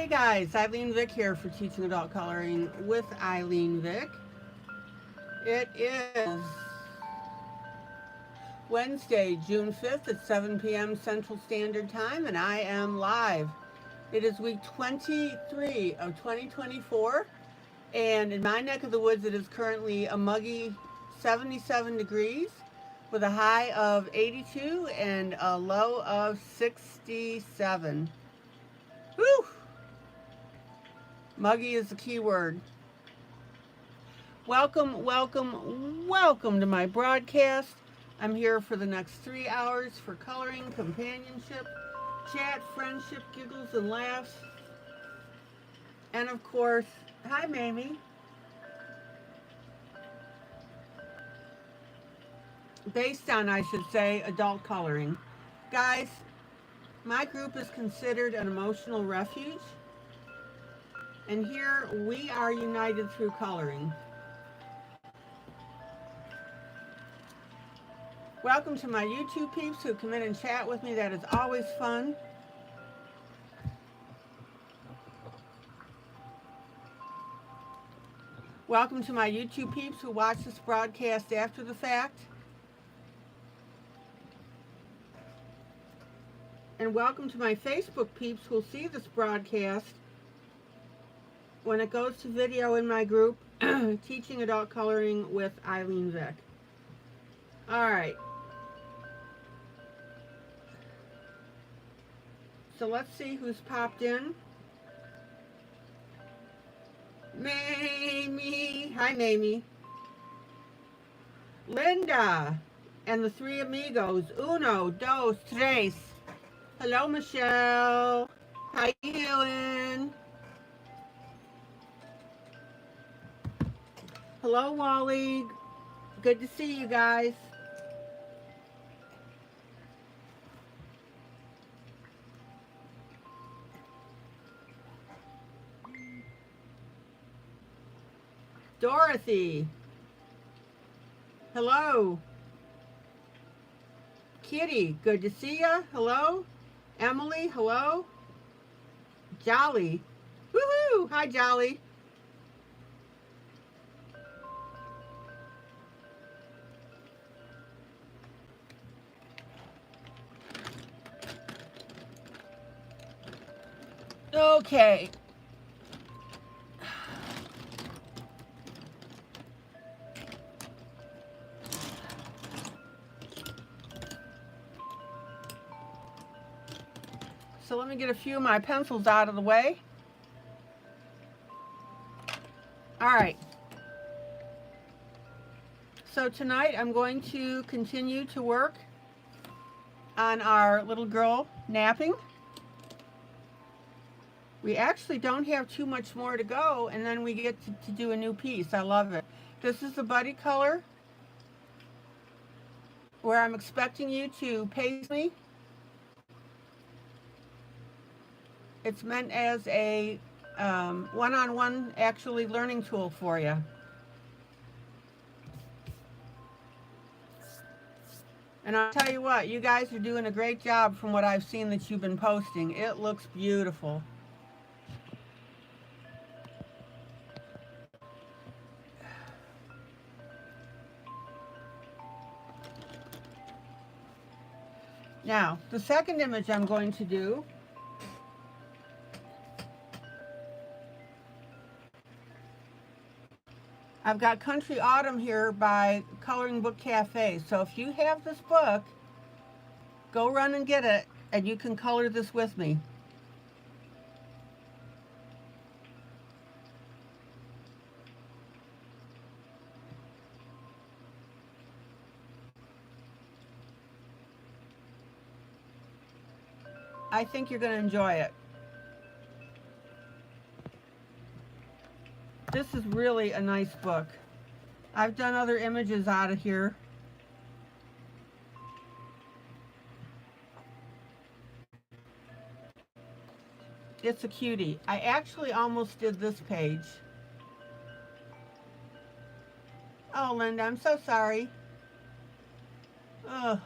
Hey guys, ILene Vick here for Teaching Adult Coloring with ILene Vick. It is Wednesday, June 5th at 7 p.m. Central Standard Time, and I am live. It is week 23 of 2024, and in my neck of the woods it is currently a muggy 77 degrees with a high of 82 and a low of 67. Whew! Muggy is the key word. Welcome, welcome, welcome to my broadcast. I'm here for the next 3 hours for coloring, companionship, chat, friendship, giggles, and laughs. And of course, hi Mamie. Based on, I should say, adult coloring. Guys, my group is considered an emotional refuge. And here we are united through coloring. Welcome to my YouTube peeps who come in and chat with me. That is always fun. Welcome to my YouTube peeps who watch this broadcast after the fact. And welcome to my Facebook peeps who'll see this broadcast when it goes to video in my group, Teaching Adult Coloring with ILene Vick. All right. So let's see who's popped in. Mamie. Hi, Mamie. Linda and the three amigos. Uno, dos, tres. Hello, Michelle. How you doing? Hello, Wally. Good to see you guys. Dorothy. Hello. Kitty, good to see ya. Hello. Emily, hello. Jolly. Woohoo! Hi, Jolly. Okay. So let me get a few of my pencils out of the way. All right. So tonight I'm going to continue to work on our little girl napping. We actually don't have too much more to go, and then we get to do a new piece. I love it. This is the buddy color where I'm expecting you to pace me. It's meant as a one-on-one actually learning tool for you. And I'll tell you what, you guys are doing a great job from what I've seen that you've been posting. It looks beautiful. Now, the second image I'm going to do I've got Country Autumn here by Coloring Book Cafe. So if you have this book, go run and get it, and you can color this with me. I think you're going to enjoy it. This is really a nice book. I've done other images out of here. It's a cutie. I actually almost did this page. Oh, Linda, I'm so sorry. Ugh.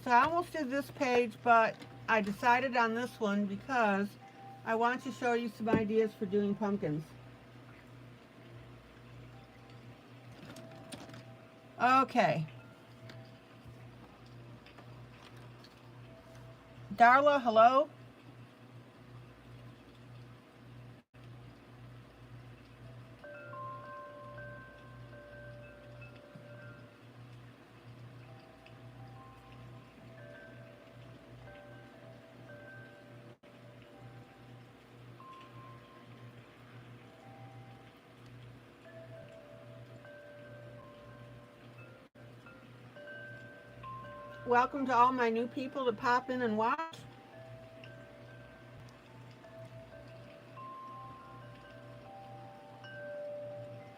So I almost did this page, but I decided on this one because I want to show you some ideas for doing pumpkins. Okay. Darla, hello? Welcome to all my new people that pop in and watch.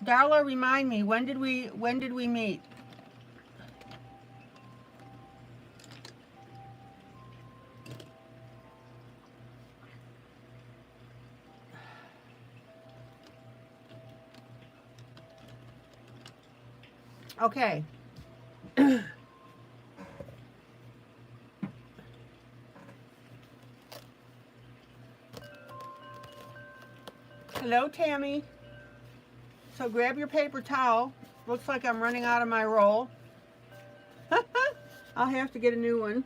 Darla, remind me, when did we meet? Okay. Hello, Tammy. So grab your paper towel. Looks like I'm running out of my roll. I'll have to get a new one.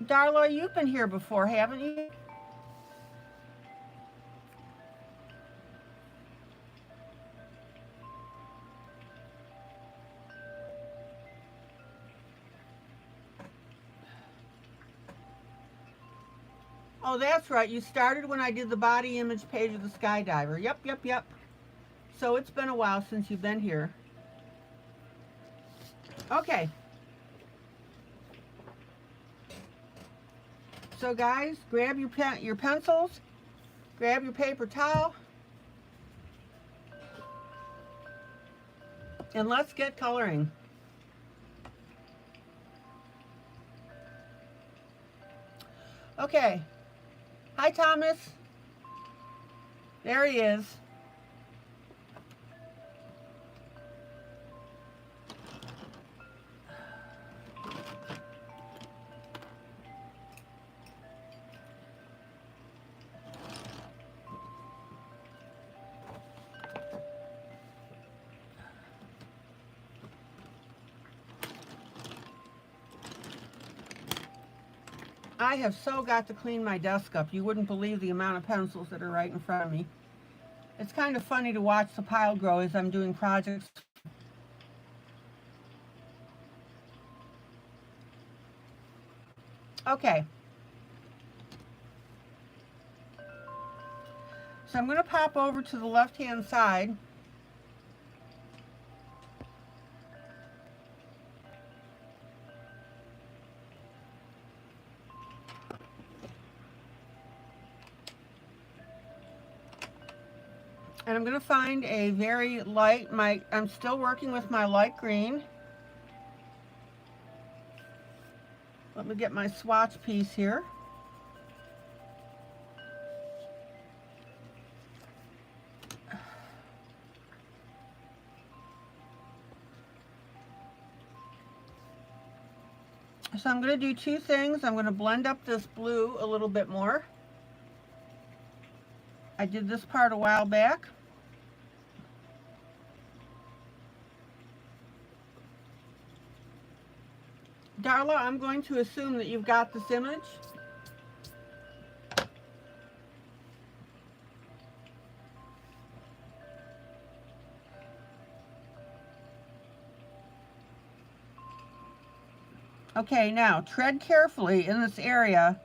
Darla, you've been here before, haven't you? Oh, that's right. You started when I did the body image page of the skydiver. Yep. So it's been a while since you've been here. Okay. So guys, grab your pencils, grab your paper towel, and let's get coloring. Okay. Hi, Thomas. There he is. I have so got to clean my desk up. You wouldn't believe the amount of pencils that are right in front of me. It's kind of funny to watch the pile grow as I'm doing projects. Okay. So I'm going to pop over to the left-hand side. And I'm going to find a very light, I'm still working with my light green. Let me get my swatch piece here. So I'm going to do two things. I'm going to blend up this blue a little bit more. I did this part a while back. Darla, I'm going to assume that you've got this image. Okay, now tread carefully in this area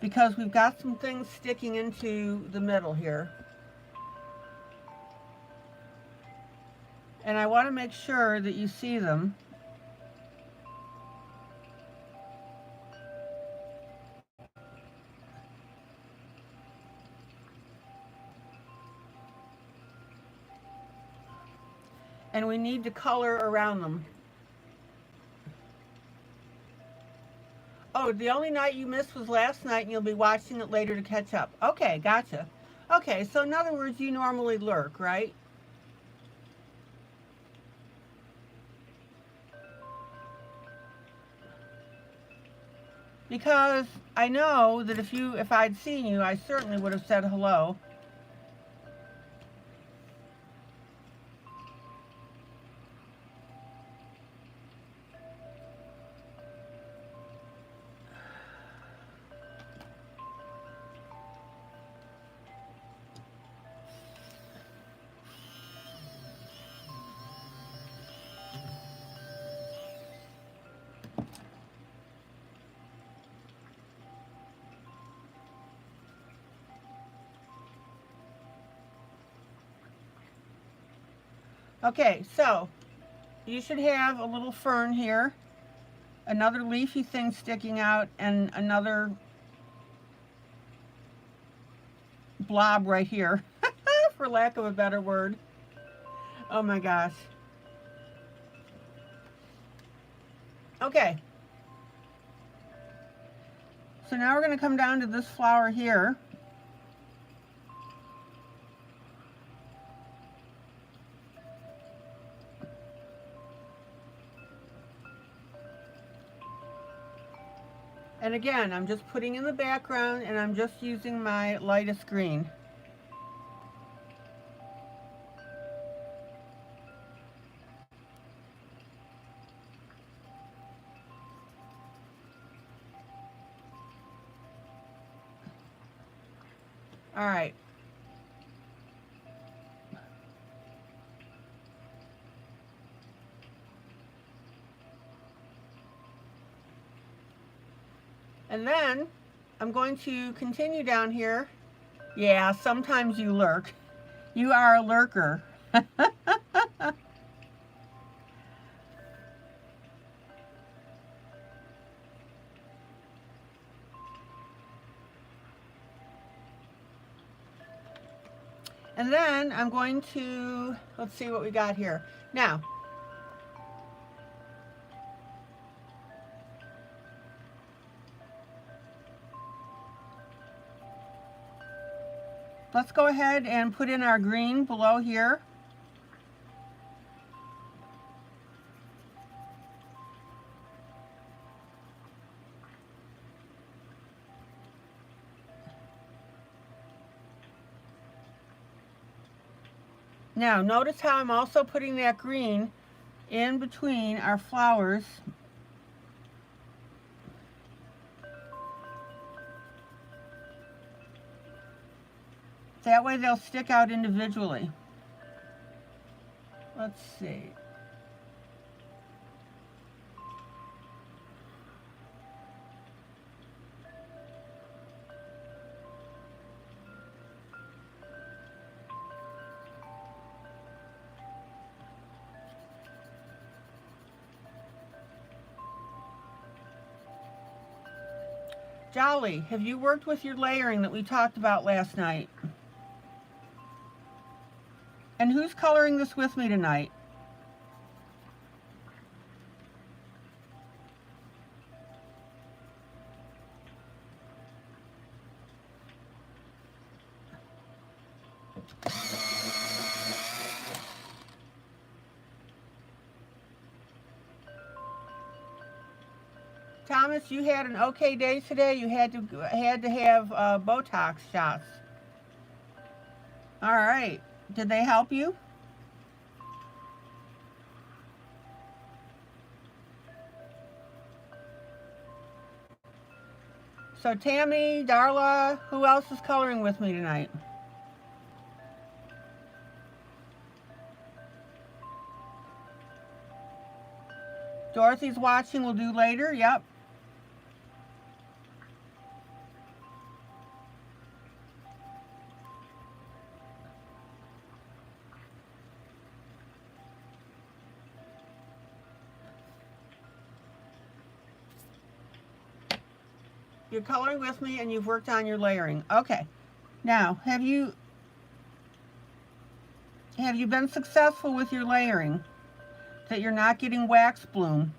because we've got some things sticking into the middle here. And I want to make sure that you see them. And we need to color around them. Oh, the only night you missed was last night and you'll be watching it later to catch up. Okay, gotcha. Okay, so in other words, you normally lurk, right? Because I know that if I'd seen you, I certainly would have said hello. Okay, so you should have a little fern here, another leafy thing sticking out, and another blob right here, for lack of a better word. Oh my gosh. Okay. So now we're going to come down to this flower here. And again, I'm just putting in the background and I'm just using my lightest green. All right. And then I'm going to continue down here. Yeah, sometimes you lurk. You are a lurker. And then I'm going to, let's see what we got here. Now, let's go ahead and put in our green below here. Now, notice how I'm also putting that green in between our flowers. That way they'll stick out individually. Let's see. Jolly, have you worked with your layering that we talked about last night? And who's coloring this with me tonight? Thomas, you had an okay day today. You had to have Botox shots. All right. Did they help you? So Tammy, Darla, who else is coloring with me tonight? Dorothy's watching. We'll do later. Yep. You're coloring with me and you've worked on your layering. Okay. Now, have you been successful with your layering? That you're not getting wax bloom?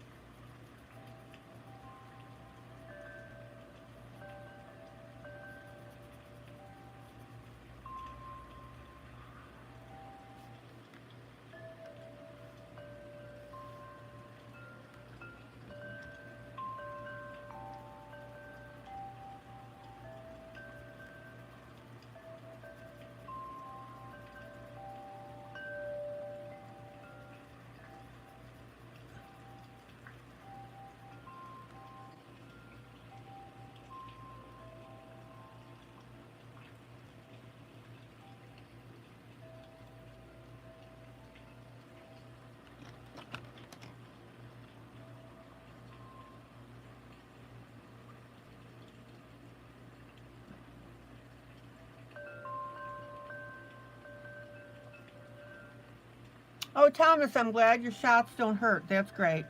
Oh, Thomas, I'm glad your shots don't hurt. That's great.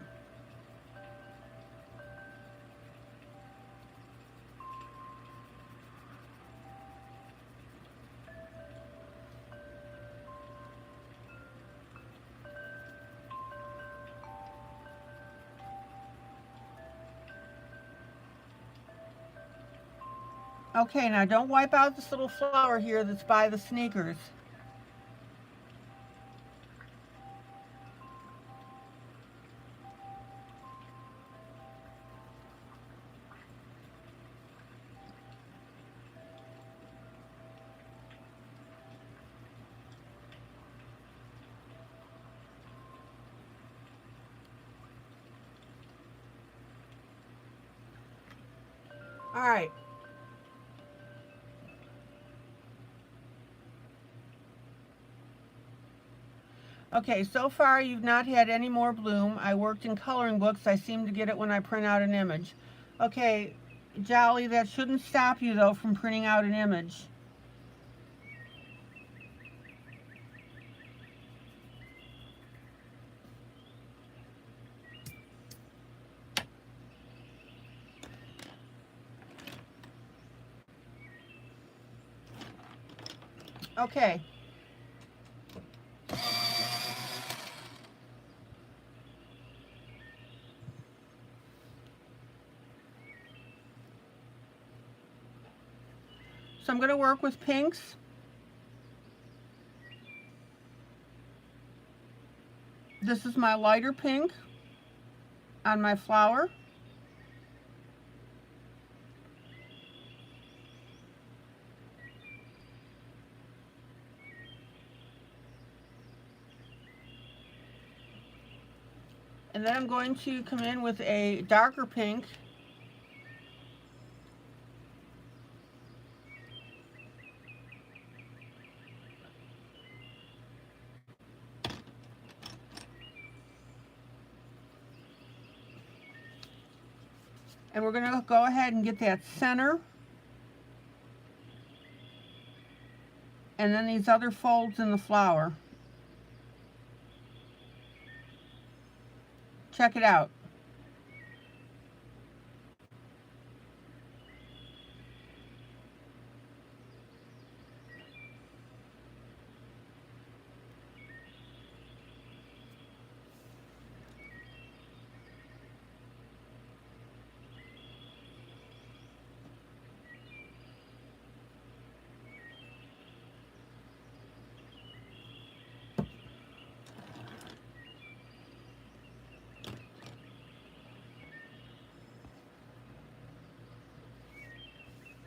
Okay, now don't wipe out this little flower here that's by the sneakers. All right. Okay, so far you've not had any more bloom. I worked in coloring books. I seem to get it when I print out an image. Okay, Jolly, that shouldn't stop you though from printing out an image. Okay. So I'm going to work with pinks. This is my lighter pink on my flower. And then I'm going to come in with a darker pink. And we're going to go ahead and get that center. And then these other folds in the flower. Check it out.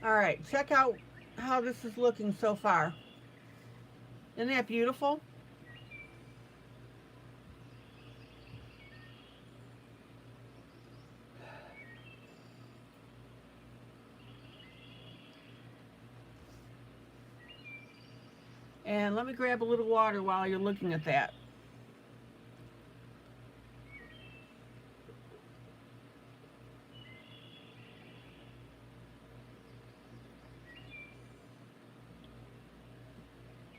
All right, check out how this is looking so far. Isn't that beautiful? And let me grab a little water while you're looking at that.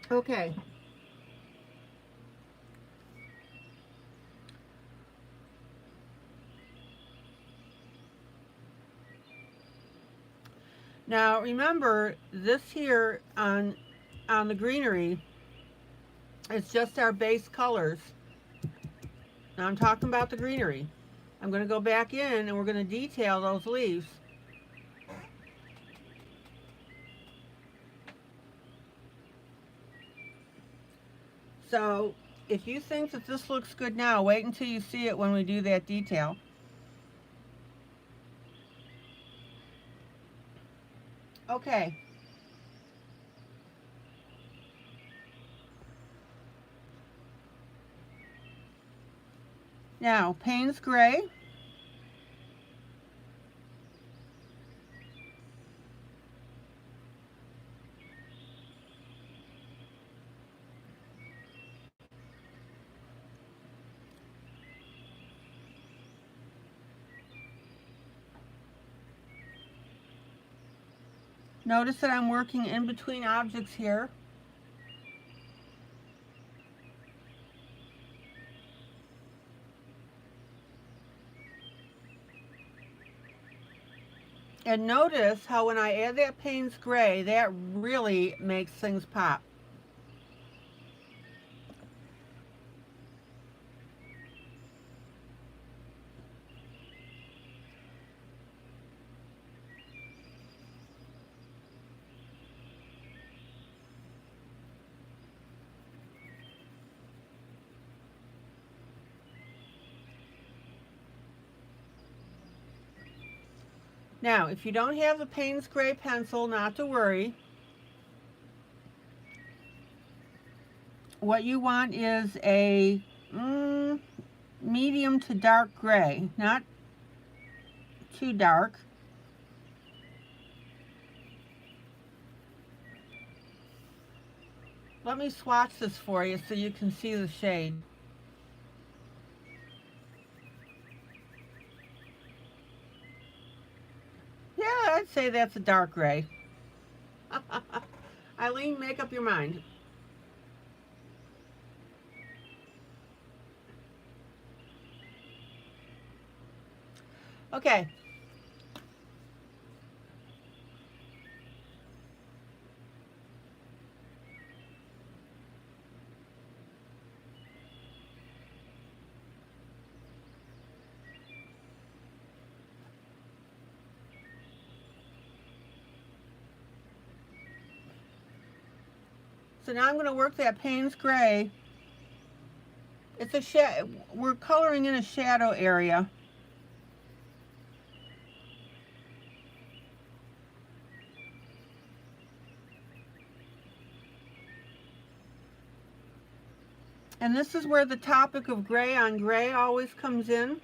Okay. Now remember, this here on the greenery, it's just our base colors. Now I'm talking about the greenery. I'm going to go back in and we're going to detail those leaves. So if you think that this looks good now, wait until you see it when we do that detail. Okay. Now, Payne's Gray. Notice that I'm working in between objects here. And notice how when I add that Payne's Gray, that really makes things pop. Now, if you don't have the Payne's Gray pencil, not to worry. What you want is a medium to dark gray, not too dark. Let me swatch this for you so you can see the shade. Yeah, I'd say that's a dark gray. ILene, make up your mind. Okay. So now I'm going to work that Payne's Gray. It's a we're coloring in a shadow area. And this is where the topic of gray on gray always comes in.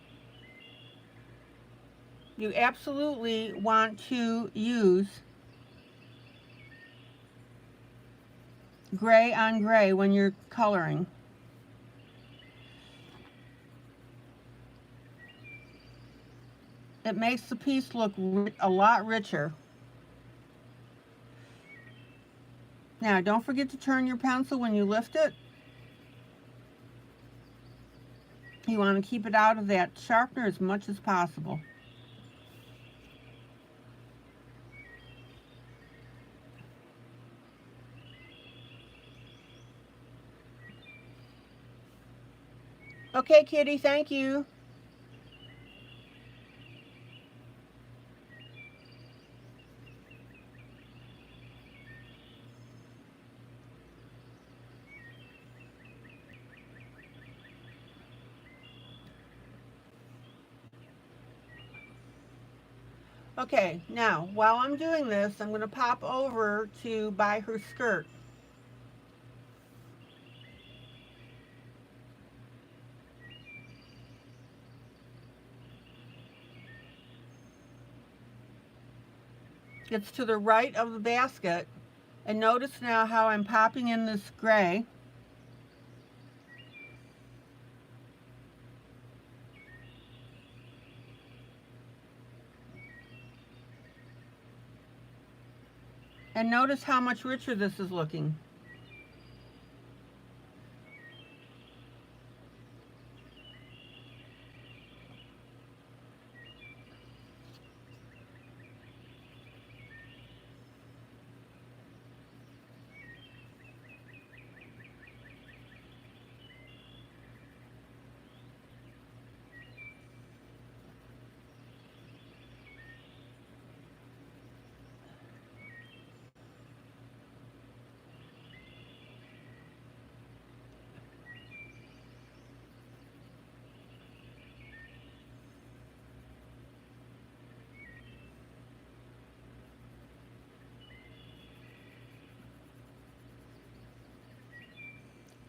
You absolutely want to use gray on gray when you're coloring. It makes the piece look a lot richer. Now, don't forget to turn your pencil when you lift it. You want to keep it out of that sharpener as much as possible. Okay, Kitty, thank you. Okay, now, while I'm doing this, I'm going to pop over to by her skirt. It's to the right of the basket. And notice now how I'm popping in this gray. And notice how much richer this is looking.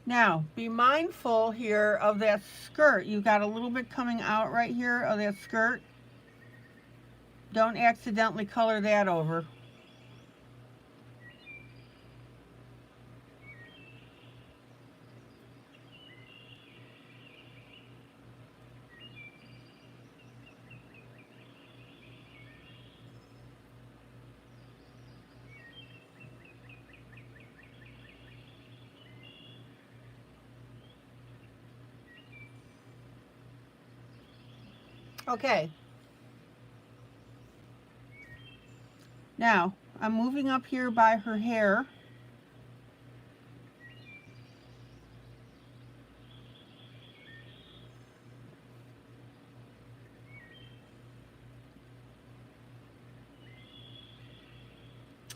Now, be mindful here of that skirt. You've got a little bit coming out right here of that skirt. Don't accidentally color that over. Okay. Now, I'm moving up here by her hair.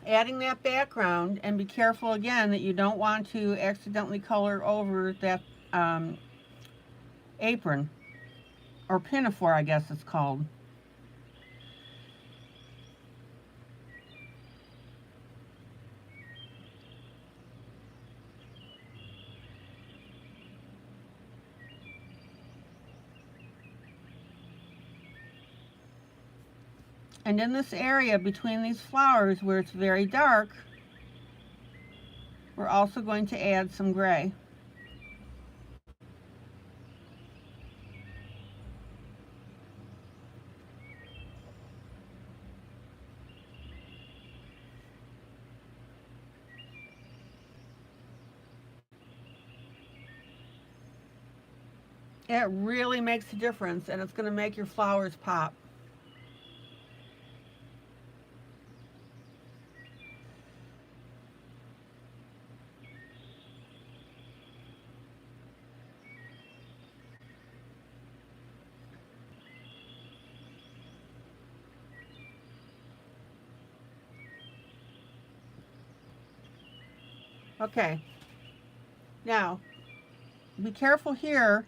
Adding that background, and be careful again that you don't want to accidentally color over that apron, or pinafore I guess it's called. And in this area between these flowers where it's very dark, we're also going to add some gray. It really makes a difference, and it's going to make your flowers pop. Okay, now be careful here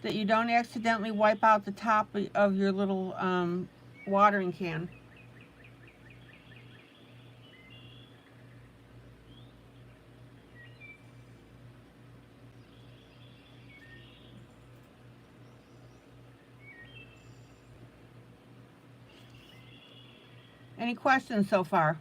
that you don't accidentally wipe out the top of your little watering can. Any questions so far?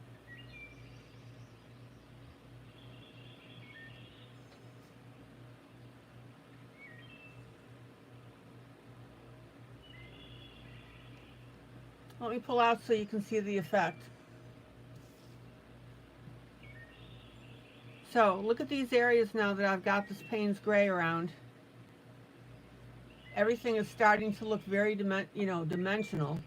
Let me pull out so you can see the effect. So look at these areas now that I've got this Payne's gray around. Everything is starting to look very dimensional.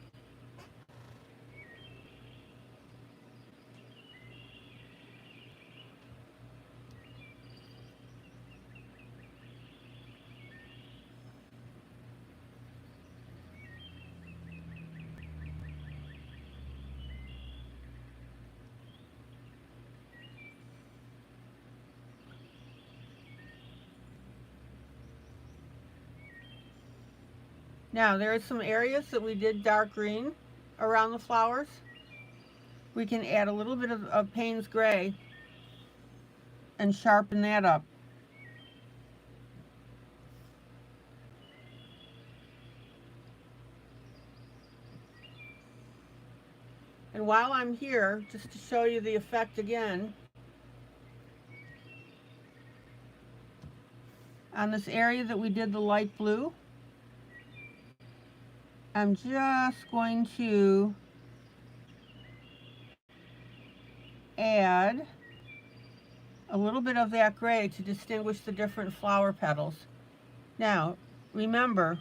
Now there are some areas that we did dark green around the flowers. We can add a little bit of Payne's gray and sharpen that up. And while I'm here, just to show you the effect again, on this area that we did the light blue, I'm just going to add a little bit of that gray to distinguish the different flower petals. Now, remember,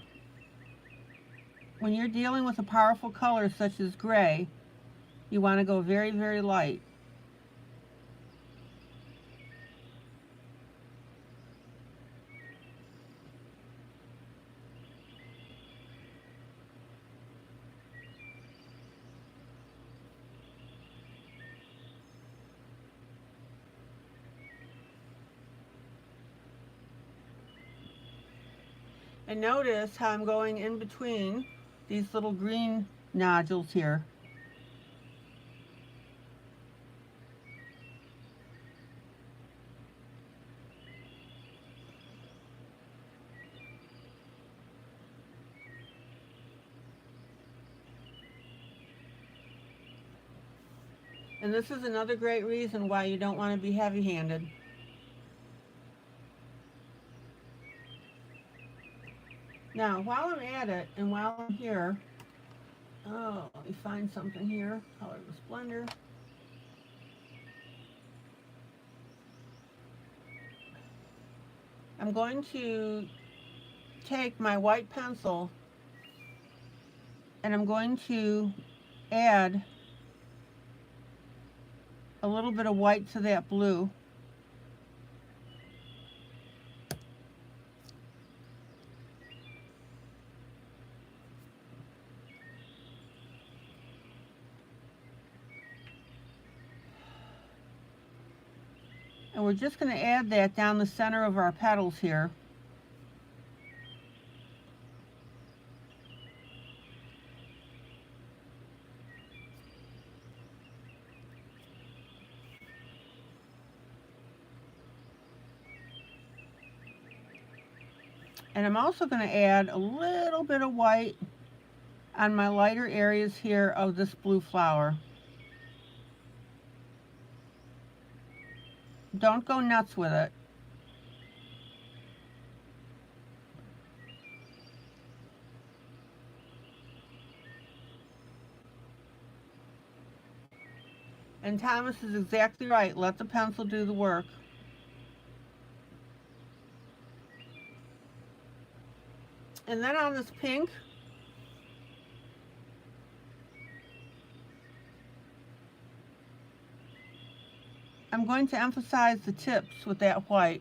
when you're dealing with a powerful color such as gray, you want to go very, very light. And notice how I'm going in between these little green nodules here. And this is another great reason why you don't want to be heavy-handed. Now, while I'm at it, and while I'm here, let me find something here, color with Splendor. I'm going to take my white pencil and I'm going to add a little bit of white to that blue. And we're just going to add that down the center of our petals here. And I'm also going to add a little bit of white on my lighter areas here of this blue flower. Don't go nuts with it. And Thomas is exactly right. Let the pencil do the work. And then on this pink, I'm going to emphasize the tips with that white.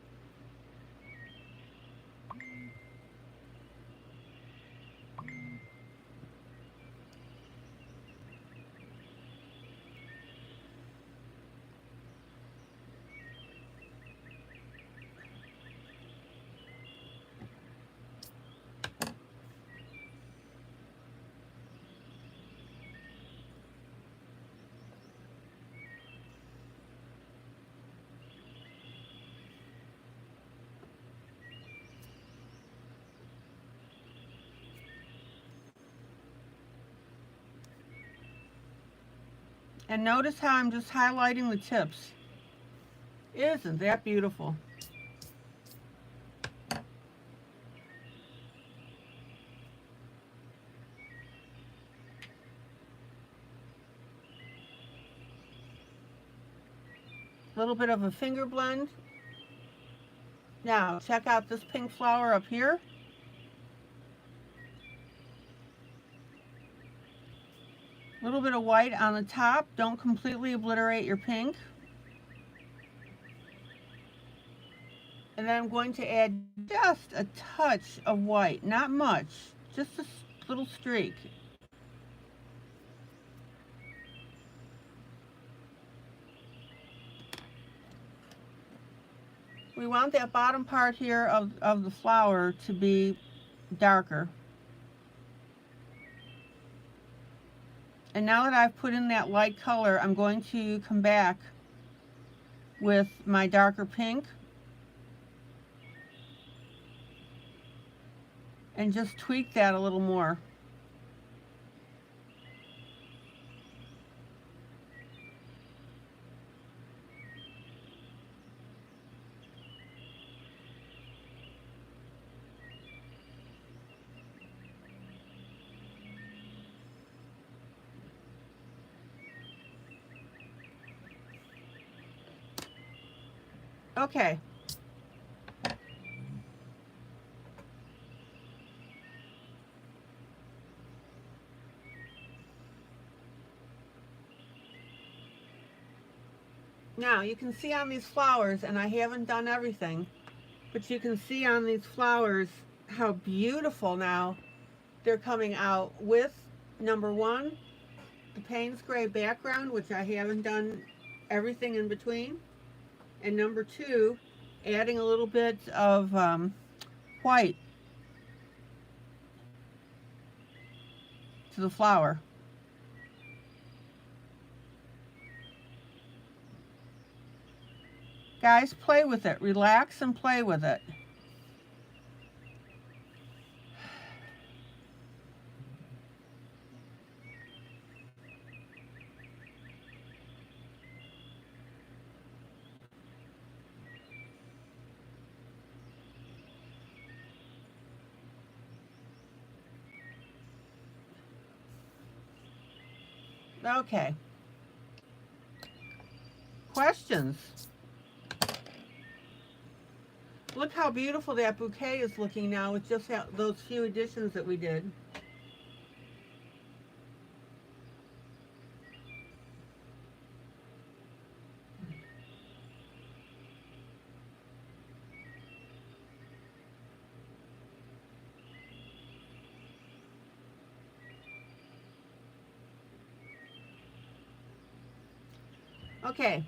And notice how I'm just highlighting the tips. Isn't that beautiful? A little bit of a finger blend. Now check out this pink flower up here. A little bit of white on the top. Don't completely obliterate your pink. And then I'm going to add just a touch of white, not much, just a little streak. We want that bottom part here of the flower to be darker. And now that I've put in that light color, I'm going to come back with my darker pink and just tweak that a little more. Okay. Now you can see on these flowers, and I haven't done everything, but you can see on these flowers how beautiful now they're coming out with, number one, the Payne's gray background, which I haven't done everything in between, and number two, adding a little bit of white to the flower. Guys, play with it. Relax and play with it. Okay. Questions? Look how beautiful that bouquet is looking now with just those few additions that we did. Okay.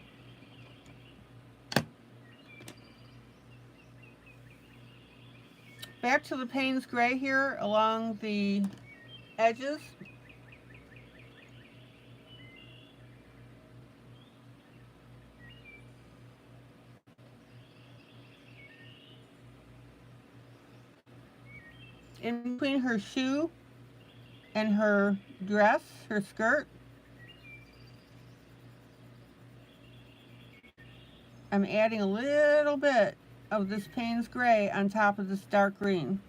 Back to the Payne's Gray here along the edges. In between her shoe and her dress, her skirt, I'm adding a little bit of this Payne's Gray on top of this dark green.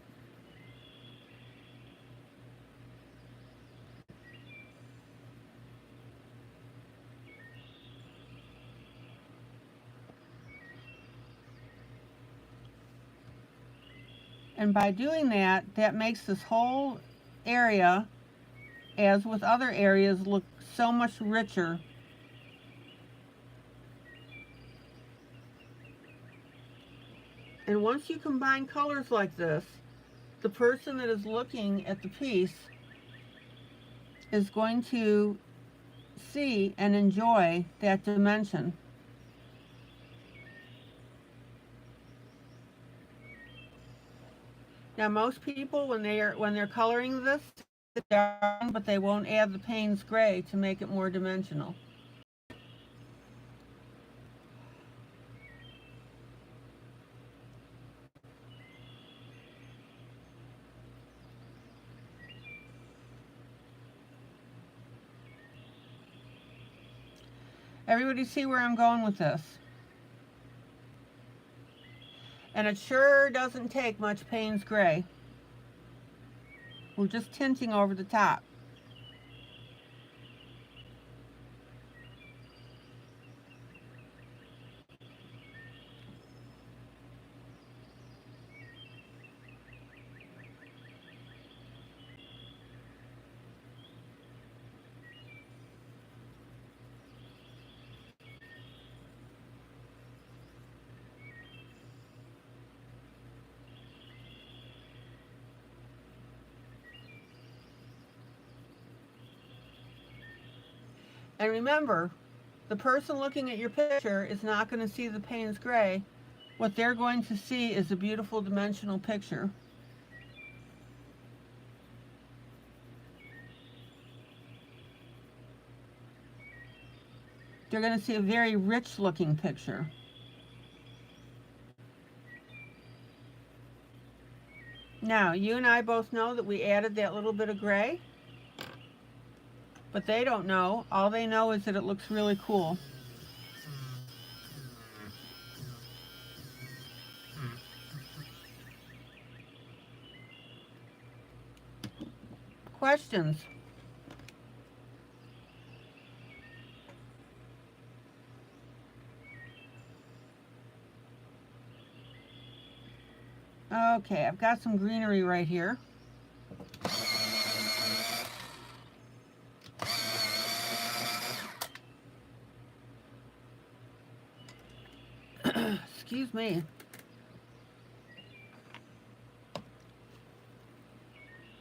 And by doing that, that makes this whole area, as with other areas, look so much richer. And once you combine colors like this, the person that is looking at the piece is going to see and enjoy that dimension. Now, most people, when they're coloring this, but they won't add the Payne's Gray to make it more dimensional. Everybody see where I'm going with this? And it sure doesn't take much Payne's Gray. We're just tinting over the top. And remember, the person looking at your picture is not going to see the Payne's Gray. What they're going to see is a beautiful dimensional picture. They're going to see a very rich looking picture. Now, you and I both know that we added that little bit of gray, but they don't know. All they know is that it looks really cool. Questions? Okay, I've got some greenery right here. Excuse me.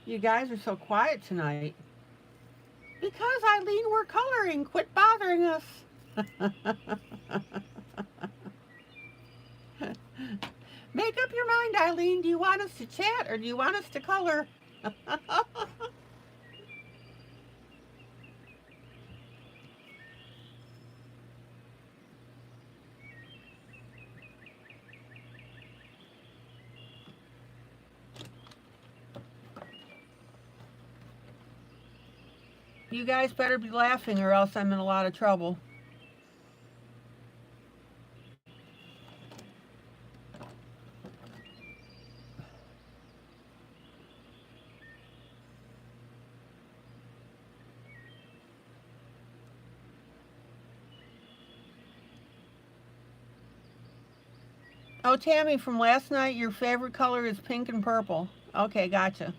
You guys are so quiet tonight. Because, ILene, we're coloring. Quit bothering us. Make up your mind, ILene. Do you want us to chat or do you want us to color? You guys better be laughing or else I'm in a lot of trouble. Oh, Tammy, from last night, your favorite color is pink and purple. Okay, gotcha.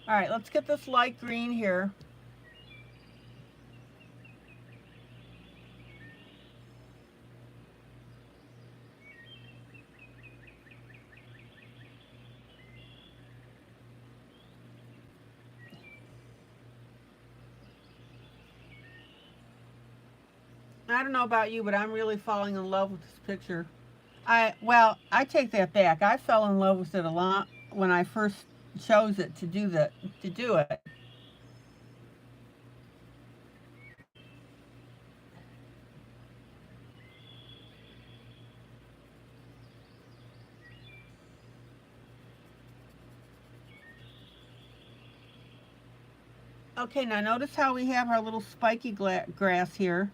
All right, let's get this light green here. I don't know about you, but I'm really falling in love with this picture. Well, I take that back. I fell in love with it a lot when I first chose it to do it. Okay, now notice how we have our little spiky grass here.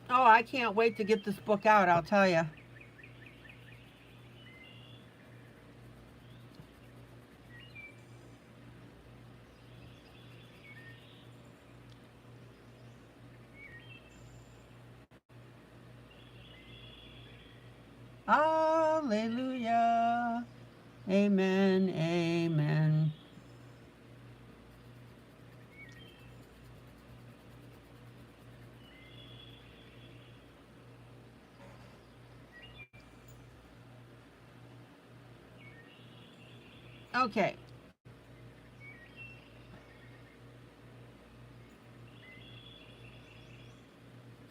Oh, I can't wait to get this book out, I'll tell you. Hallelujah. Amen. Amen. Okay.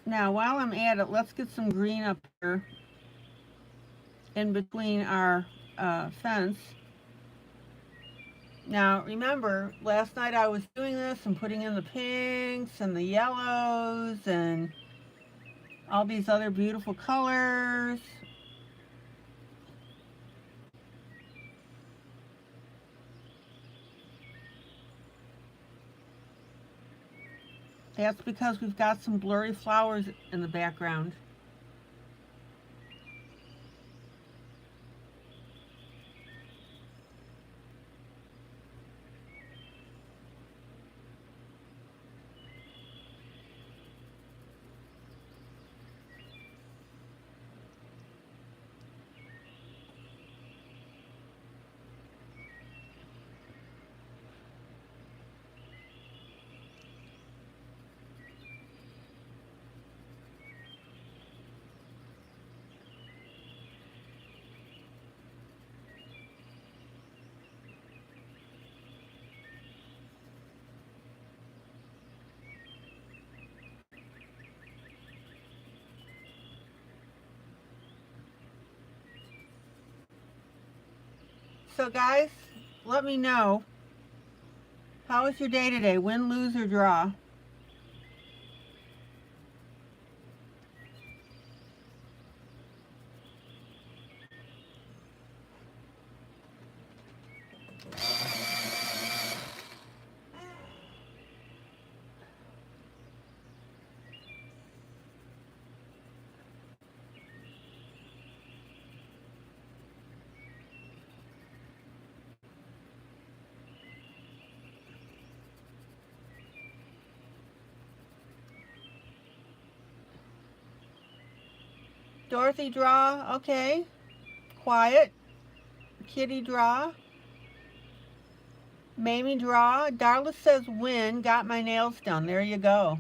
Now, while I'm at it, let's get some green up here in between our fence. Now, remember, last night I was doing this and putting in the pinks and the yellows and all these other beautiful colors. That's because we've got some blurry flowers in the background. So guys, let me know, how was your day today? Win, lose, or draw? Dorothy, draw. Okay. Quiet. Kitty, draw. Mamie, draw. Darla says win. Got my nails done. There you go.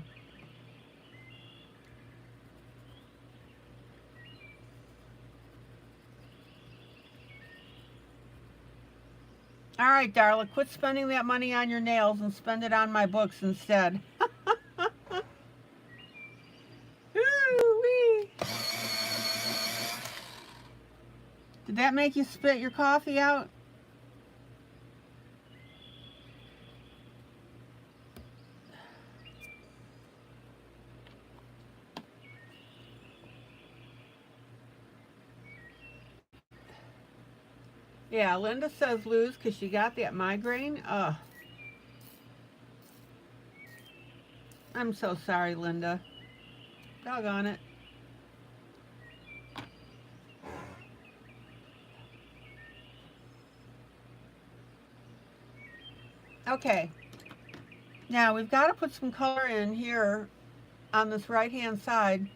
All right, Darla, quit spending that money on your nails and spend it on my books instead. Ooh-wee. Did that make you spit your coffee out? Yeah, Linda says lose because she got that migraine. Ugh. I'm so sorry, Linda. Doggone it. Okay. Now we've got to put some color in here on this right-hand side.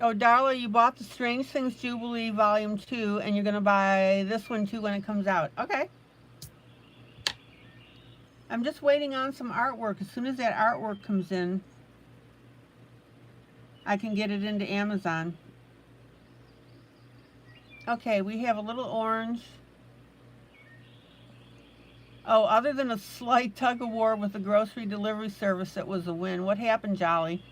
Oh, Darla, you bought the Strange Things Jubilee Volume 2, and you're going to buy this one too when it comes out. Okay. I'm just waiting on some artwork. As soon as that artwork comes in, I can get it into Amazon. Okay, we have a little orange. Oh, other than a slight tug of war with the grocery delivery service, it was a win. What happened, Jolly?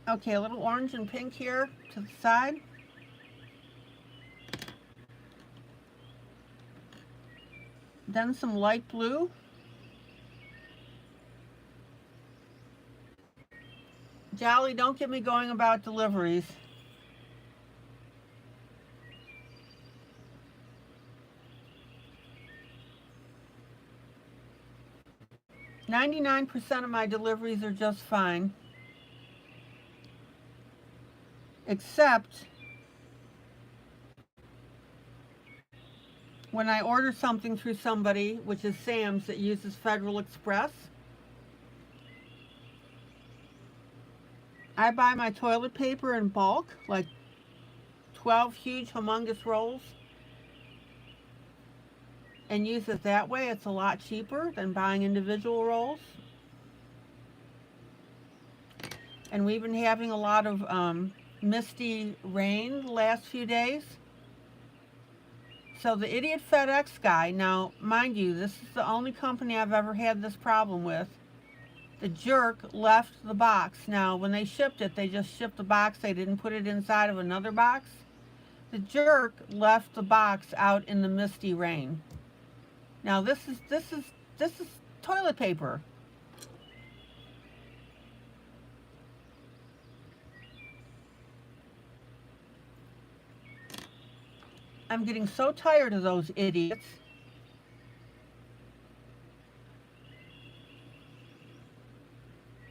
Okay, a little orange and pink here to the side. Then some light blue. Jolly, don't get me going about deliveries. "99% of my deliveries are just fine. Except when I order something through somebody, which is Sam's, that uses Federal Express. I buy my toilet paper in bulk, like 12 huge humongous rolls, and use it that way. It's a lot cheaper than buying individual rolls. And we've been having a lot of misty rain the last few days. So the idiot FedEx guy, now mind you, this is the only company I've ever had this problem with. The jerk left the box. Now when they shipped it, they just shipped the box. They didn't put it inside of another box. The jerk left the box out in the misty rain. Now this is toilet paper. I'm getting so tired of those idiots.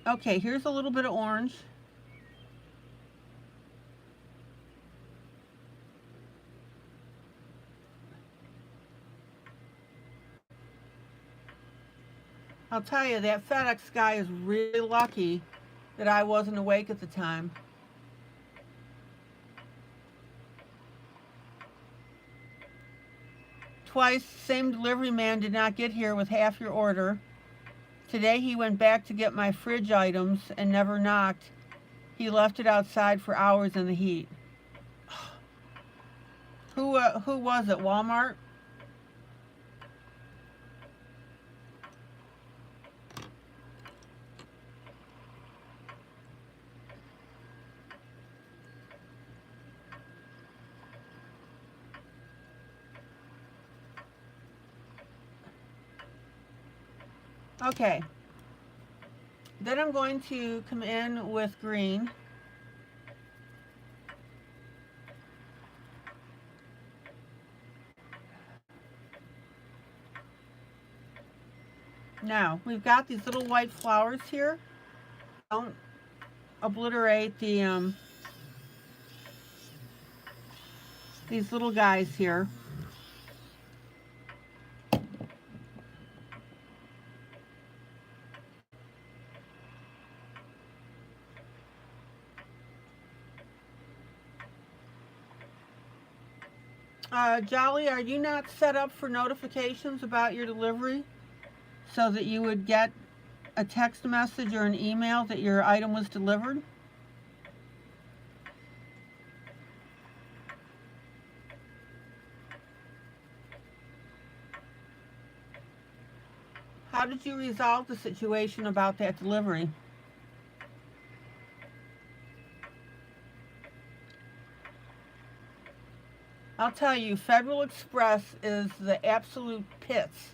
Okay, here's a little bit of orange. I'll tell you, that FedEx guy is really lucky that I wasn't awake at the time. Twice, same delivery man did not get here with half your order. Today he went back to get my fridge items and never knocked. He left it outside for hours in the heat. Who was it? Walmart? Okay. Then I'm going to come in with green. Now, we've got these little white flowers here. Don't obliterate the these little guys here. Jolly, are you not set up for notifications about your delivery so that you would get a text message or an email that your item was delivered? How did you resolve the situation about that delivery? I'll tell you, Federal Express is the absolute pits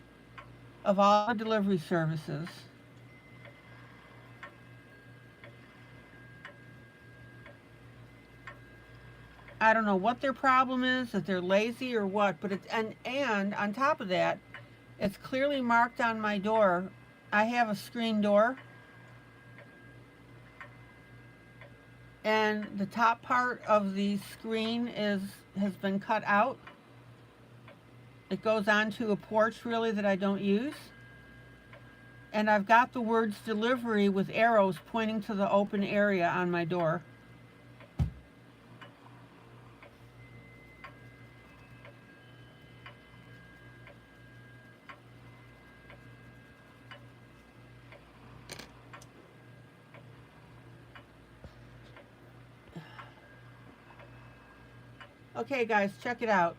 of all the delivery services. I don't know what their problem is, if they're lazy or what, but it's, and on top of that, it's clearly marked on my door. I have a screen door, and the top part of the screen has been cut out. It goes onto a porch really that I don't use. And I've got the words delivery with arrows pointing to the open area on my door. Okay guys, check it out.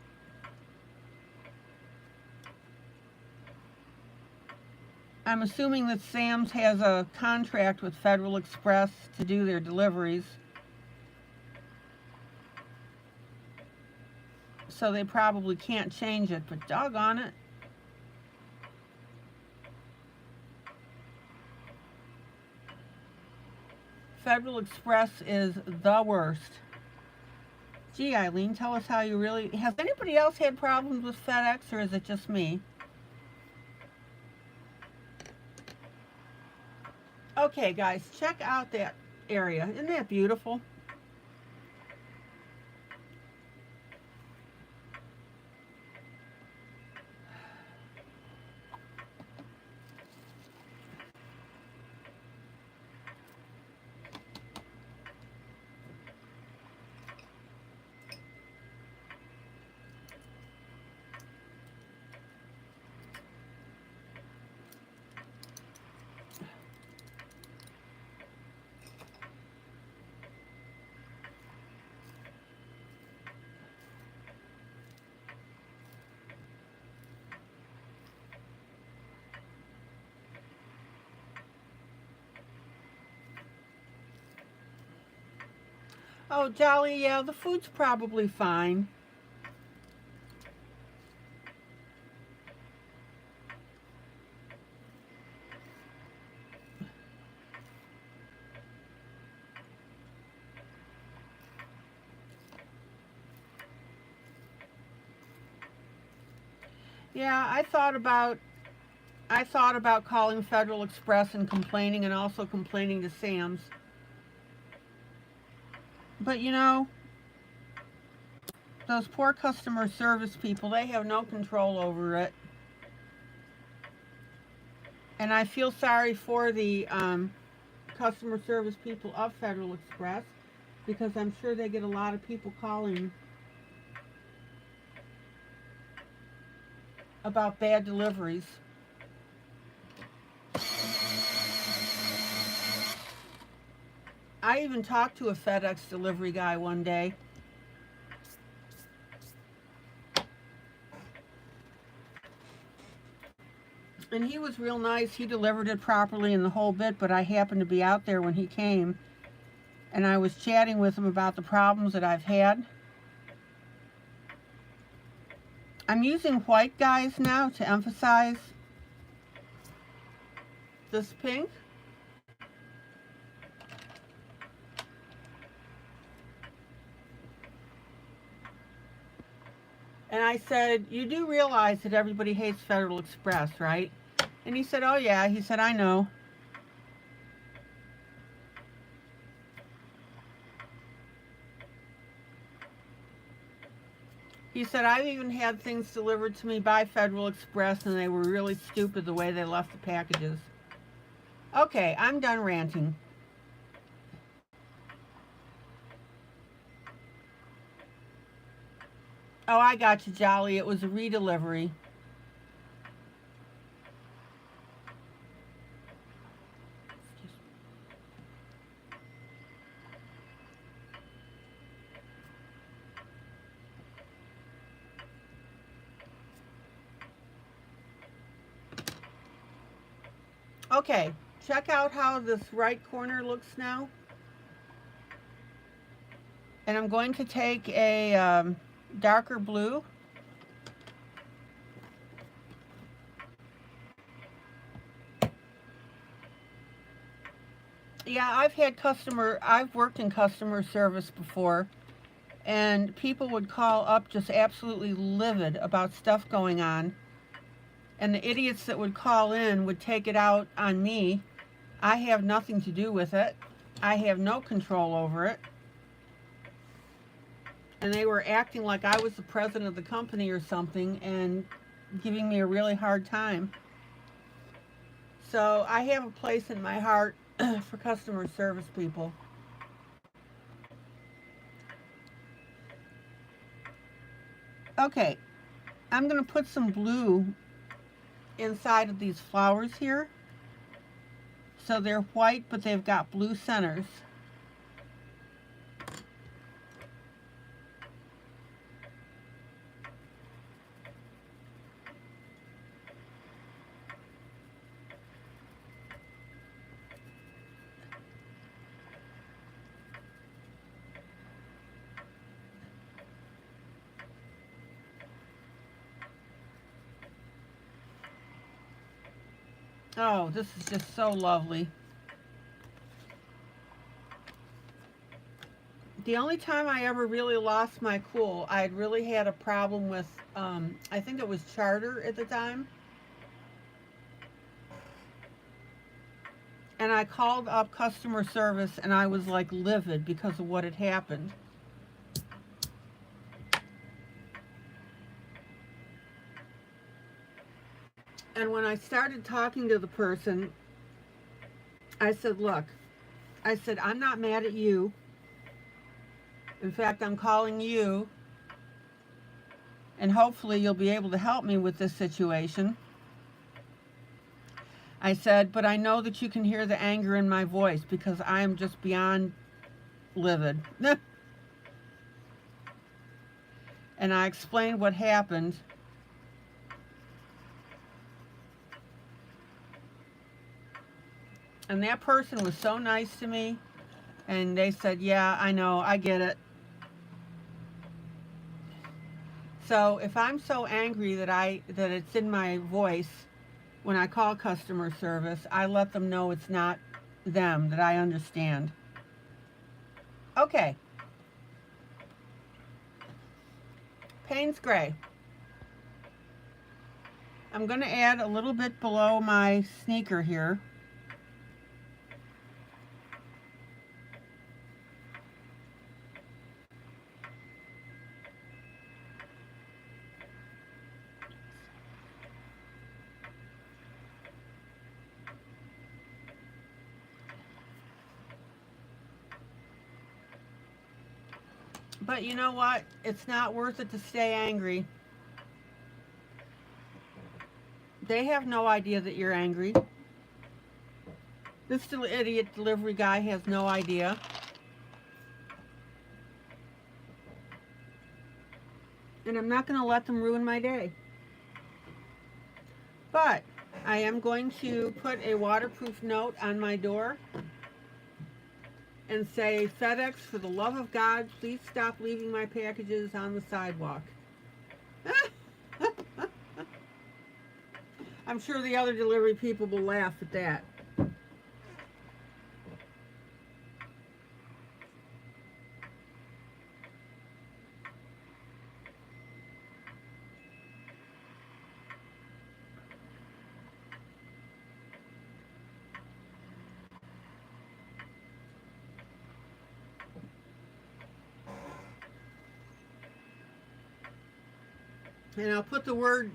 I'm assuming that Sam's has a contract with Federal Express to do their deliveries. So they probably can't change it, but doggone it. Federal Express is the worst. Gee, ILene, tell us how you really... Has anybody else had problems with FedEx, or is it just me? Okay, guys, check out that area. Isn't that beautiful? Oh, Jolly, yeah, the food's probably fine. Yeah, I thought about calling Federal Express and complaining, and also complaining to Sam's. But you know, those poor customer service people, they have no control over it. And I feel sorry for the customer service people of Federal Express, because I'm sure they get a lot of people calling about bad deliveries. I even talked to a FedEx delivery guy one day. And he was real nice. He delivered it properly and the whole bit, but I happened to be out there when he came. And I was chatting with him about the problems that I've had. I'm using white, guys, now to emphasize this pink. And I said, you do realize that everybody hates Federal Express, right? And he said, oh yeah. He said, I know. He said, I've even had things delivered to me by Federal Express, and they were really stupid the way they left the packages. Okay, I'm done ranting. Oh, I got you, Jolly. It was a redelivery. Okay, check out how this right corner looks now. And I'm going to take a darker blue. Yeah, I've worked in customer service before, and people would call up just absolutely livid about stuff going on. And the idiots that would call in would take it out on me. I have nothing to do with it. I have no control over it. And they were acting like I was the president of the company or something and giving me a really hard time. So I have a place in my heart for customer service people. Okay, I'm going to put some blue inside of these flowers here. So they're white, but they've got blue centers. Oh, this is just so lovely. The only time I ever really lost my cool, I had really had a problem with, I think it was Charter at the time. And I called up customer service and I was like livid because of what had happened. And when I started talking to the person, I said, look, I said, I'm not mad at you. In fact, I'm calling you, and hopefully you'll be able to help me with this situation. I said, but I know that you can hear the anger in my voice because I am just beyond livid. And I explained what happened. And that person was so nice to me. And they said, yeah, I know, I get it. So if I'm so angry that it's in my voice when I call customer service, I let them know it's not them, that I understand. Okay. Payne's Gray. I'm going to add a little bit below my sneaker here. But you know what? It's not worth it to stay angry. They have no idea that you're angry. This idiot delivery guy has no idea. And I'm not going to let them ruin my day. But I am going to put a waterproof note on my door and say, FedEx, for the love of God, please stop leaving my packages on the sidewalk. I'm sure the other delivery people will laugh at that. And I'll put the word,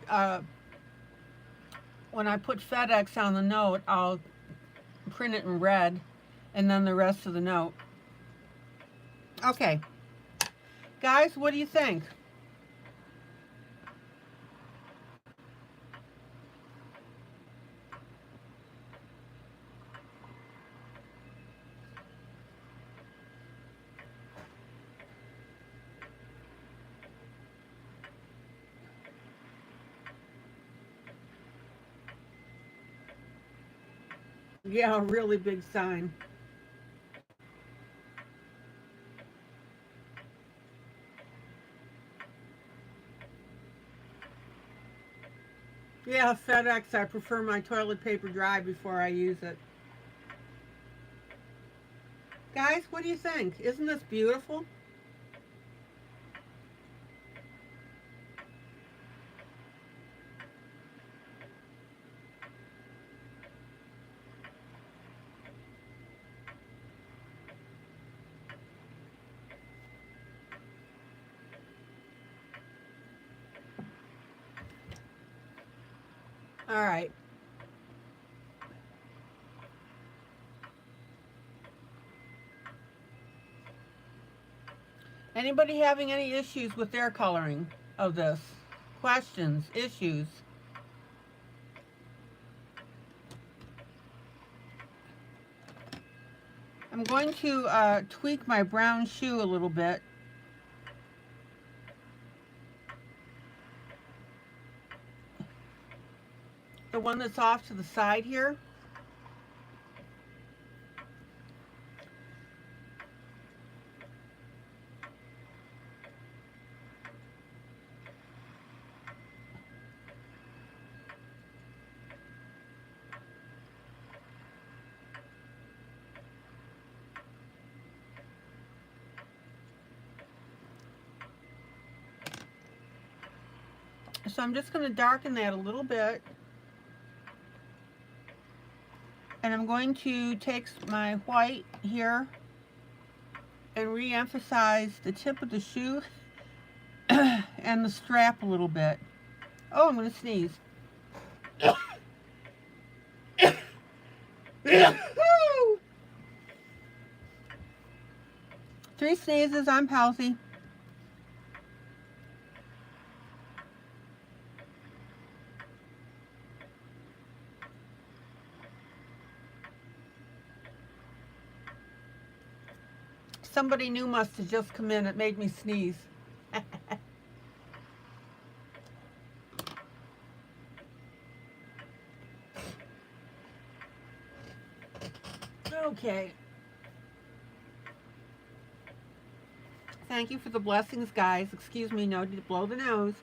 when I put FedEx on the note, I'll print it in red, and then the rest of the note. Okay. Guys, what do you think? Yeah, a really big sign. Yeah, FedEx, I prefer my toilet paper dry before I use it. Guys, what do you think? Isn't this beautiful? All right. Anybody having any issues with their coloring of this? Questions, issues? I'm going to tweak my brown shoe a little bit. The one that's off to the side here. So I'm just going to darken that a little bit. And I'm going to take my white here and re-emphasize the tip of the shoe and the strap a little bit. Oh, I'm going to sneeze. 3 sneezes, I'm healthy. Somebody new must have just come in. It made me sneeze. Okay. Thank you for the blessings, guys. Excuse me, no, to blow the nose.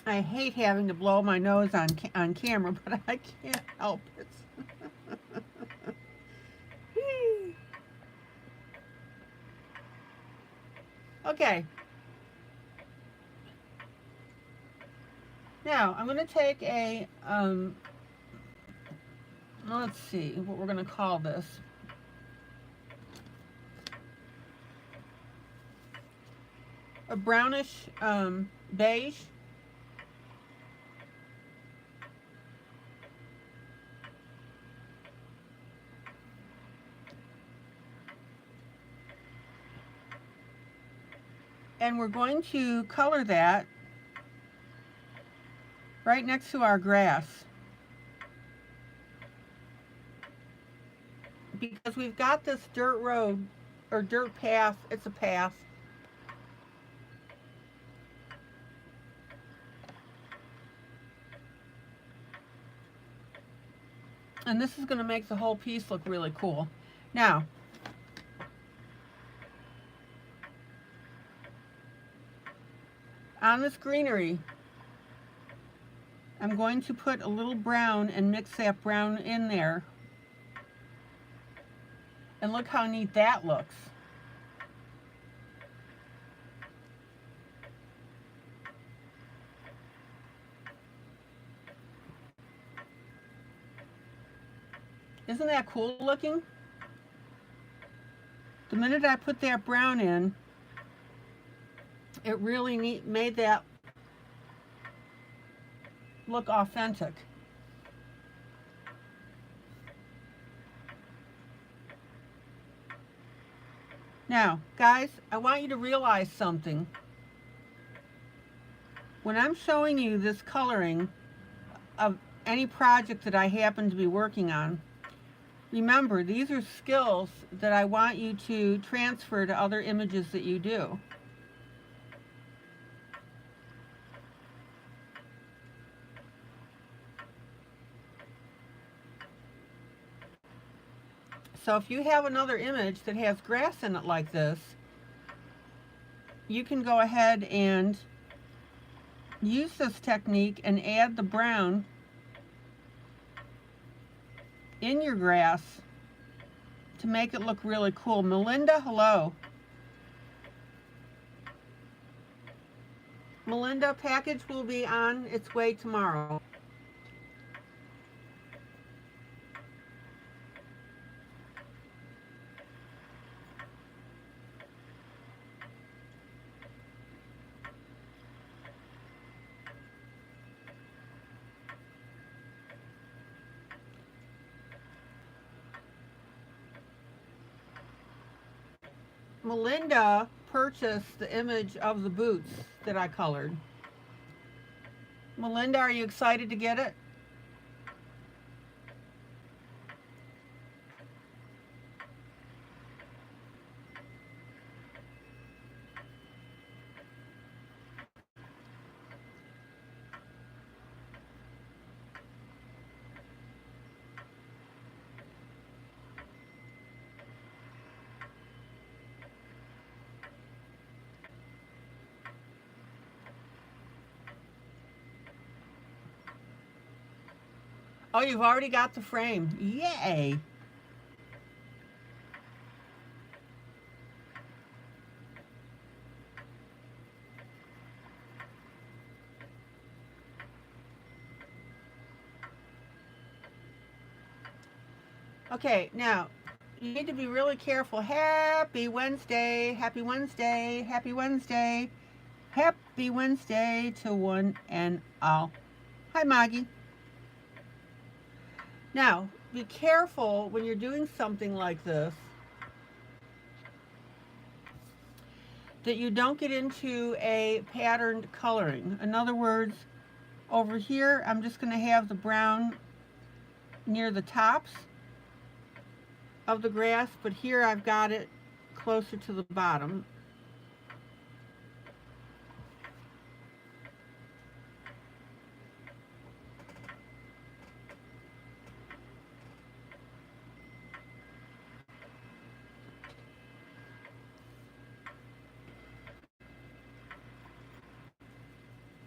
I hate having to blow my nose on camera, but I can't help it. Okay. Now, I'm going to take a, let's see what we're going to call this. A brownish beige. And we're going to color that right next to our grass. Because we've got this dirt road, or dirt path, it's a path. And this is going to make the whole piece look really cool. Now, on this greenery, I'm going to put a little brown and mix that brown in there. And look how neat that looks. Isn't that cool looking? The minute I put that brown in, it really made that look authentic. Now, guys, I want you to realize something. When I'm showing you this coloring of any project that I happen to be working on, remember, these are skills that I want you to transfer to other images that you do. So if you have another image that has grass in it like this, you can go ahead and use this technique and add the brown in your grass to make it look really cool. Melinda, hello. Melinda, package will be on its way tomorrow. Melinda purchased the image of the boots that I colored. Melinda, are you excited to get it? Oh, you've already got the frame. Yay! Okay, now you need to be really careful. Happy Wednesday, happy Wednesday, happy Wednesday, happy Wednesday to one and all. Hi, Maggie. Now, be careful when you're doing something like this that you don't get into a patterned coloring. In other words, over here, I'm just going to have the brown near the tops of the grass, but here I've got it closer to the bottom.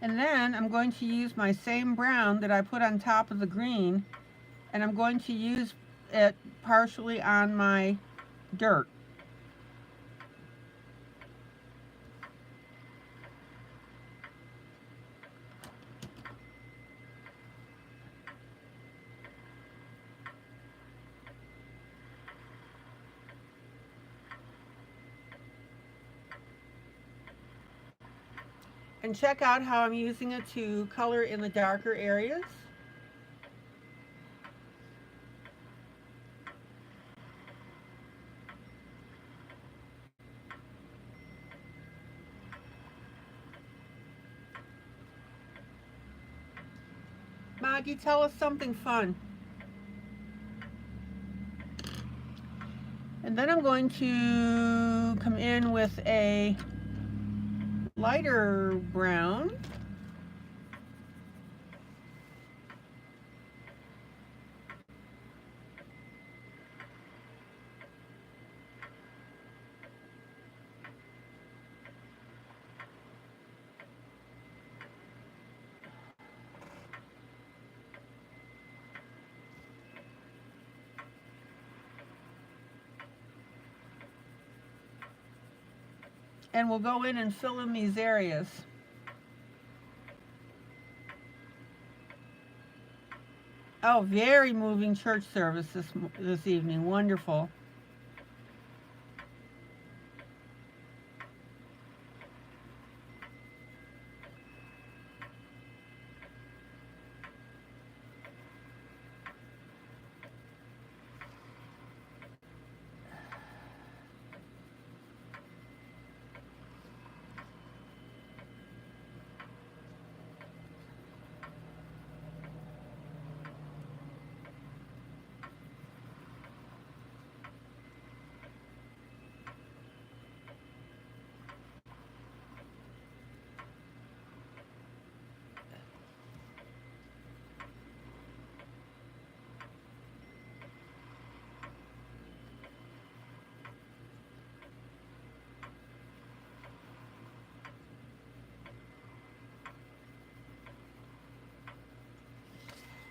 And then I'm going to use my same brown that I put on top of the green, and I'm going to use it partially on my dirt. And check out how I'm using it to color in the darker areas. Maggie, tell us something fun. And then I'm going to come in with a lighter brown. And we'll go in and fill in these areas. Oh, very moving church service this evening. Wonderful.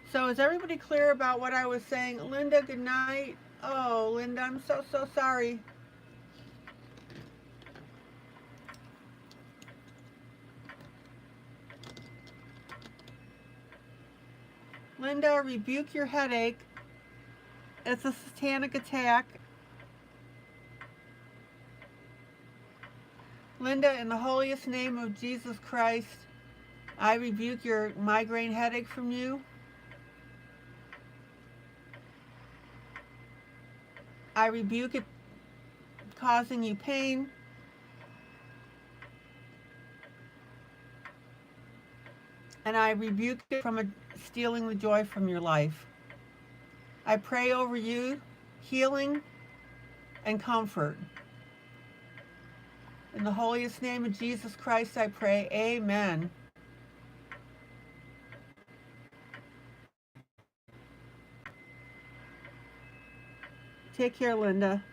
So is everybody clear about what I was saying? Linda, good night. Oh, Linda, I'm so sorry. Linda, rebuke your headache. It's a satanic attack. Linda, in the holiest name of Jesus Christ, I rebuke your migraine headache from you. I rebuke it causing you pain, and I rebuke it from stealing the joy from your life. I pray over you healing and comfort. In the holiest name of Jesus Christ, I pray, amen. Take care, Linda.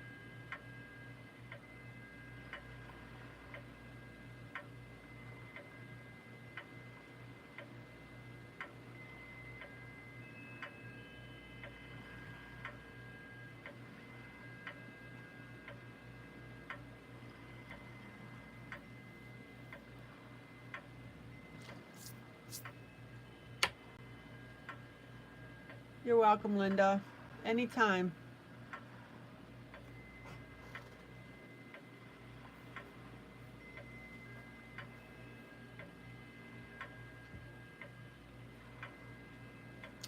You're welcome, Linda. Anytime.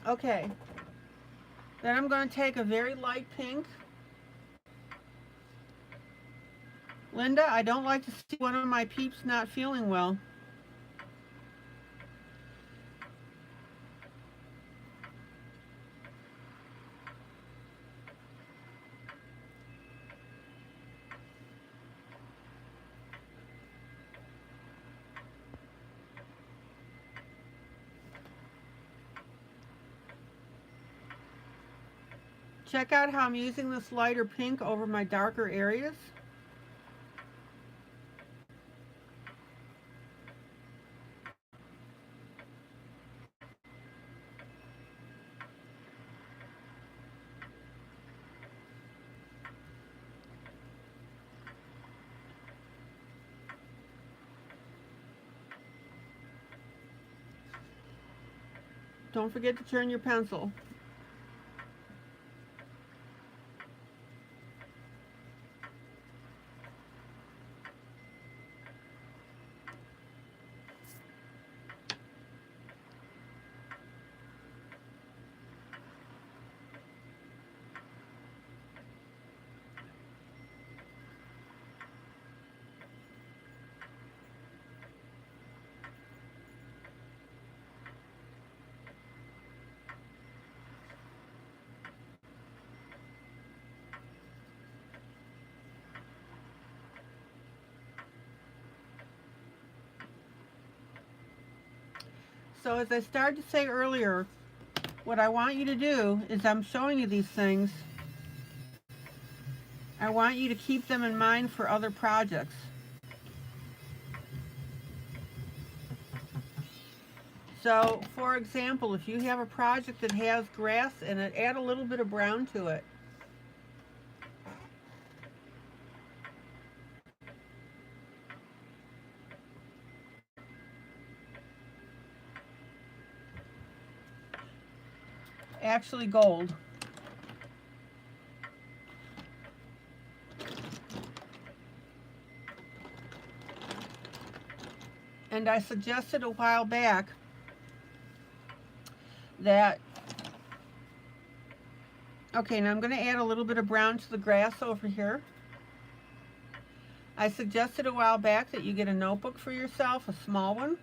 Okay. Then I'm going to take a very light pink. Linda, I don't like to see one of my peeps not feeling well. Check out how I'm using this lighter pink over my darker areas. Don't forget to turn your pencil. So as I started to say earlier, what I want you to do is I'm showing you these things. I want you to keep them in mind for other projects. So, for example, if you have a project that has grass in it, add a little bit of brown to it. Actually, gold. And I suggested a while back that, okay, now I'm going to add a little bit of brown to the grass over here. I suggested a while back that you get a notebook for yourself, a small one.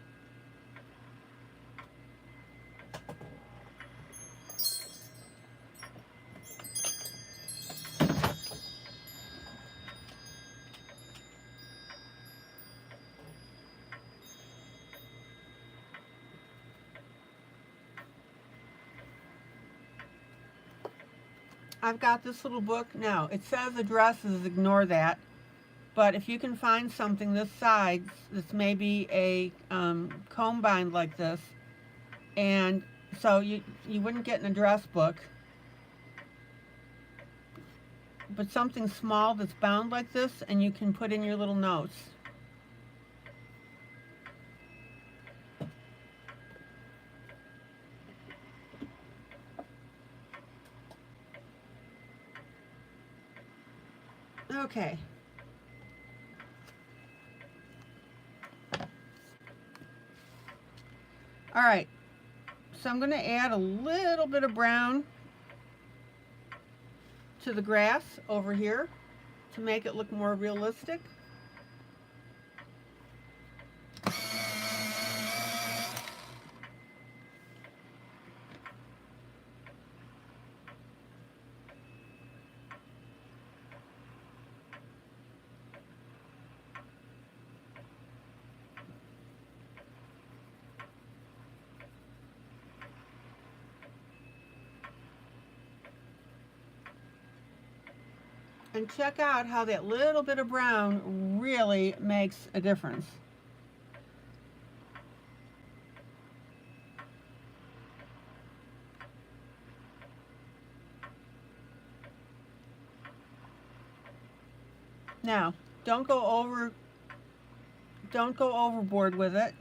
I've got this little book. Now, it says addresses, ignore that. But if you can find something this size, this may be a comb bind like this, and so you wouldn't get an address book, but something small that's bound like this, and you can put in your little notes. Okay. All right. So I'm going to add a little bit of brown to the grass over here. to make it look more realistic. And check out how that little bit of brown really makes a difference. Now, don't go overboard with it.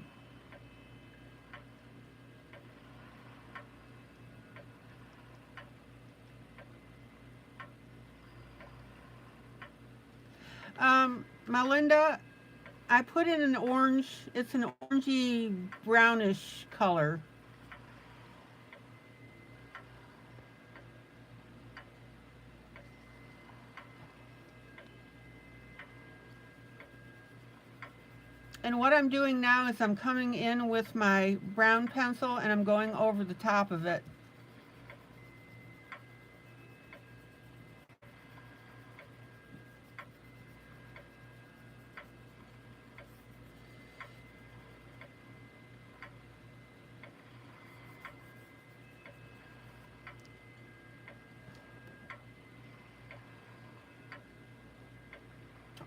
Melinda, I put in an orange, it's an orangey brownish color. And what I'm doing now is I'm coming in with my brown pencil and I'm going over the top of it.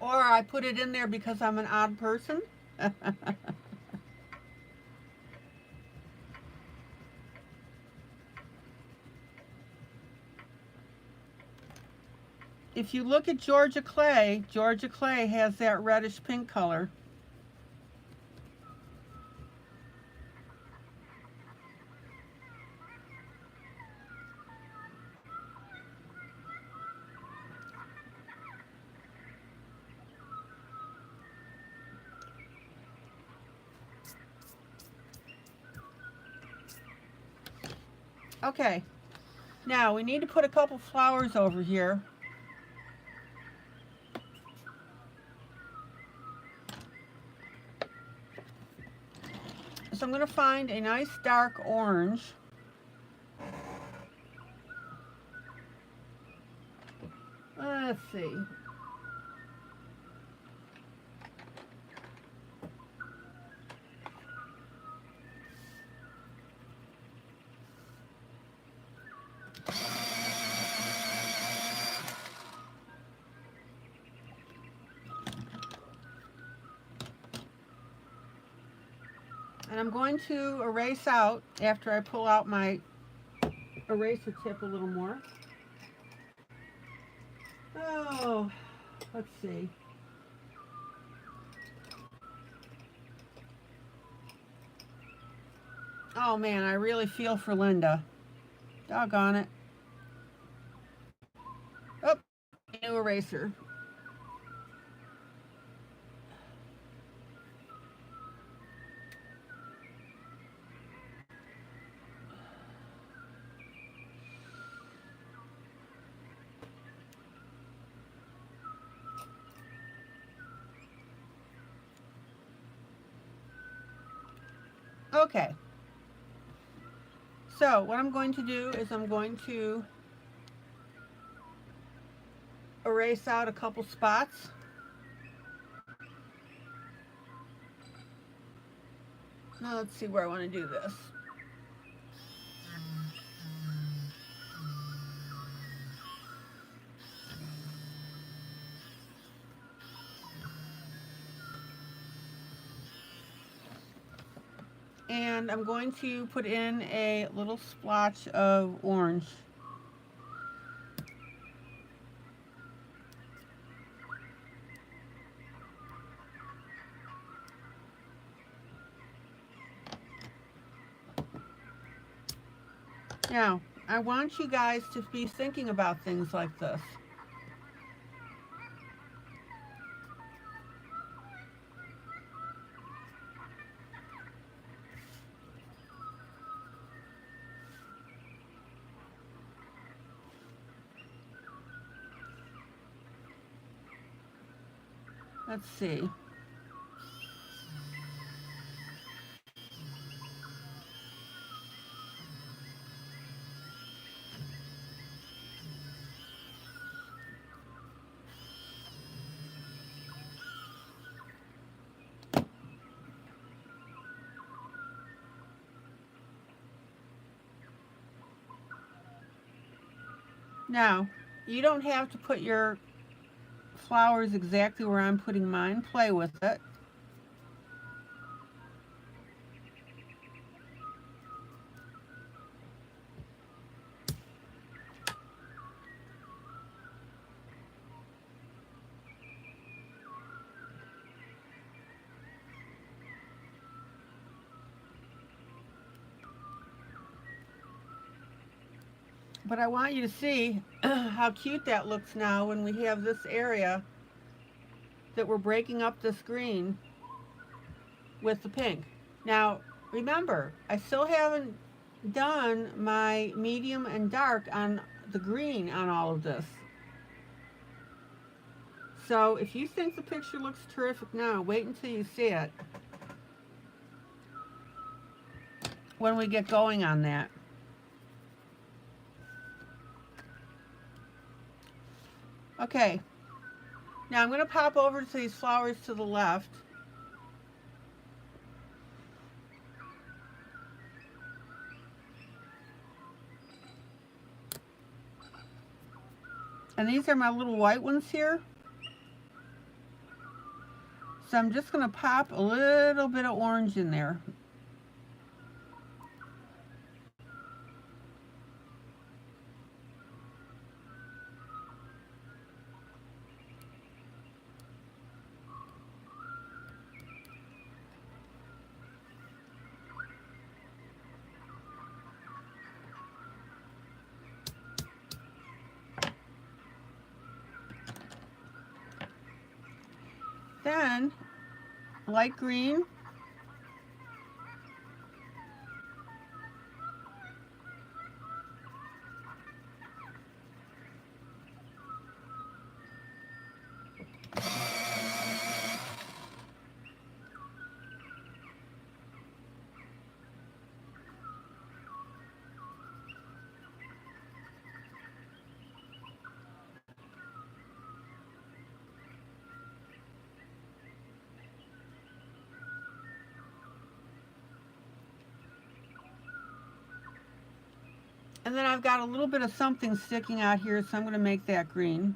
Or I put it in there because I'm an odd person. If you look at Georgia Clay has that reddish pink color. Okay, now we need to put a couple flowers over here. So I'm going to find a nice dark orange. Let's see. And I'm going to erase out after I pull out my eraser tip a little more. Oh, let's see. Oh man, I really feel for Linda. Doggone it. Oh, new eraser. Okay. So what I'm going to do is I'm going to erase out a couple spots. Now let's see where I want to do this. And I'm going to put in a little splotch of orange. Now, I want you guys to be thinking about things like this. Let's see. Now, you don't have to put your flowers exactly where I'm putting mine. Play with it. But I want you to see how cute that looks now when we have this area that we're breaking up this green with the pink. Now, remember, I still haven't done my medium and dark on the green on all of this. So if you think the picture looks terrific now, wait until you see it when we get going on that. Okay, now I'm going to pop over to these flowers to the left. And these are my little white ones here. So I'm just going to pop a little bit of orange in there. Then light green. And then I've got a little bit of something sticking out here, so I'm going to make that green.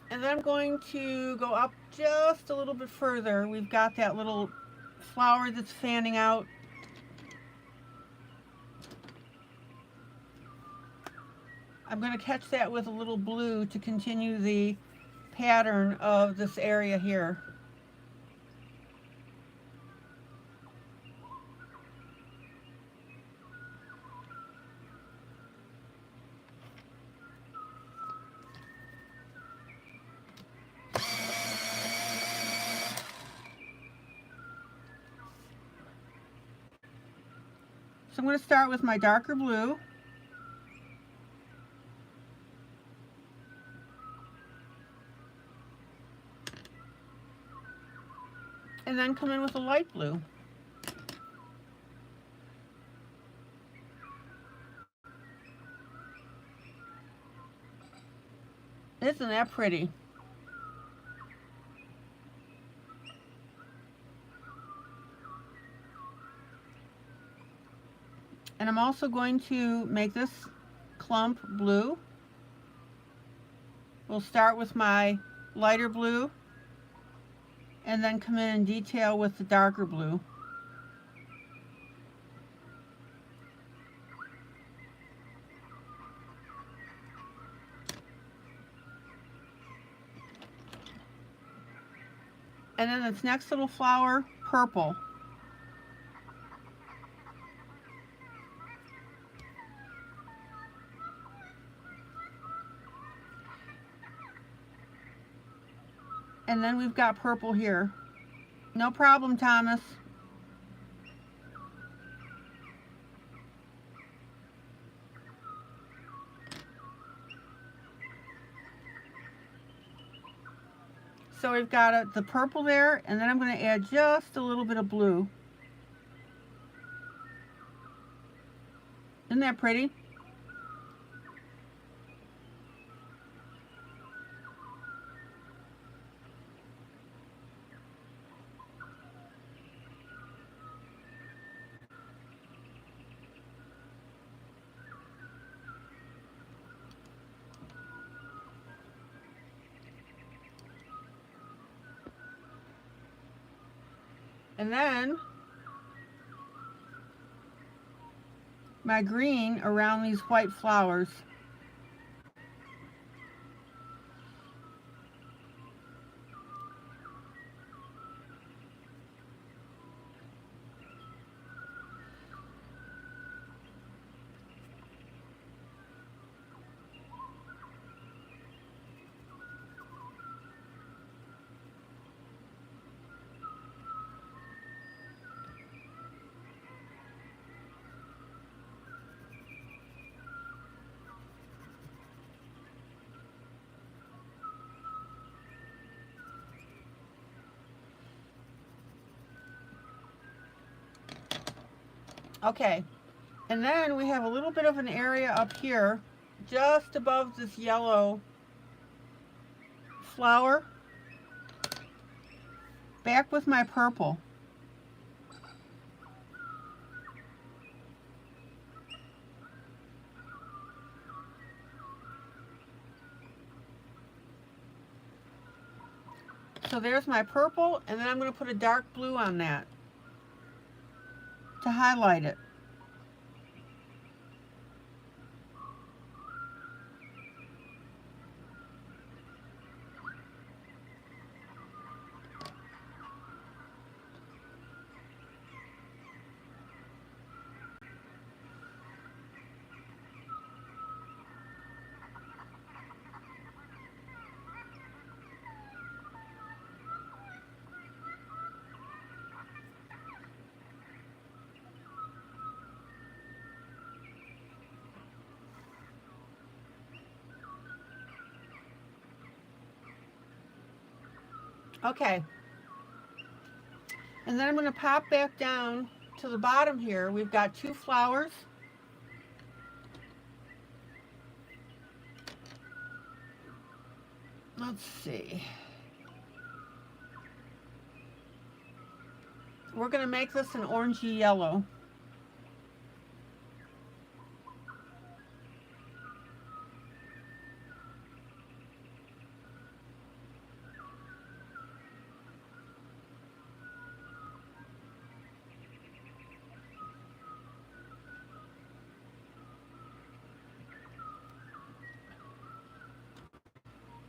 And then I'm going to go up just a little bit further. We've got that little flower that's fanning out. I'm going to catch that with a little blue to continue the pattern of this area here. So I'm going to start with my darker blue. And then come in with a light blue. Isn't that pretty? And I'm also going to make this clump blue. We'll start with my lighter blue and then come in and detail with the darker blue. And then this next little flower, purple. And then we've got purple here. No problem, Thomas. So we've got the purple there, and then I'm going to add just a little bit of blue. Isn't that pretty? And then my green around these white flowers. Okay, and then we have a little bit of an area up here, just above this yellow flower, back with my purple. So there's my purple, and then I'm going to put a dark blue on that to highlight it. Okay, and then I'm going to pop back down to the bottom here. We've got two flowers. Let's see. We're going to make this an orangey yellow.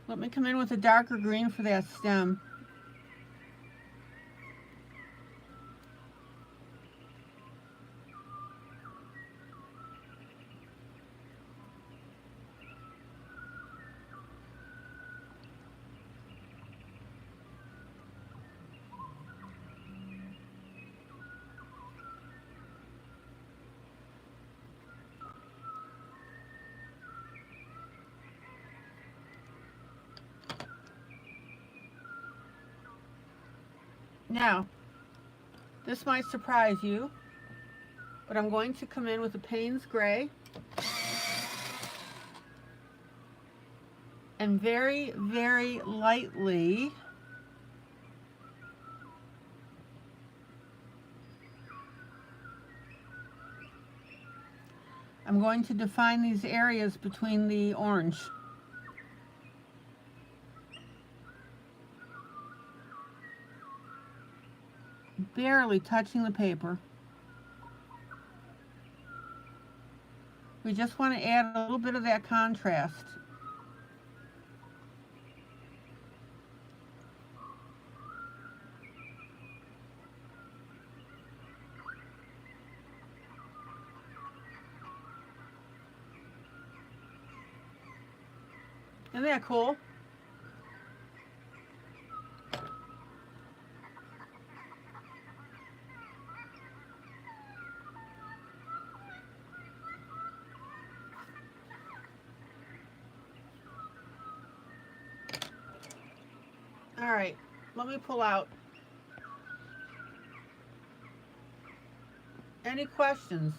Let me come in with a darker green for that stem. Now, this might surprise you, but I'm going to come in with a Payne's Gray and very, very lightly I'm going to define these areas between the orange. Barely touching the paper. We just want to add a little bit of that contrast. Isn't that cool? All right, let me pull out. Any questions?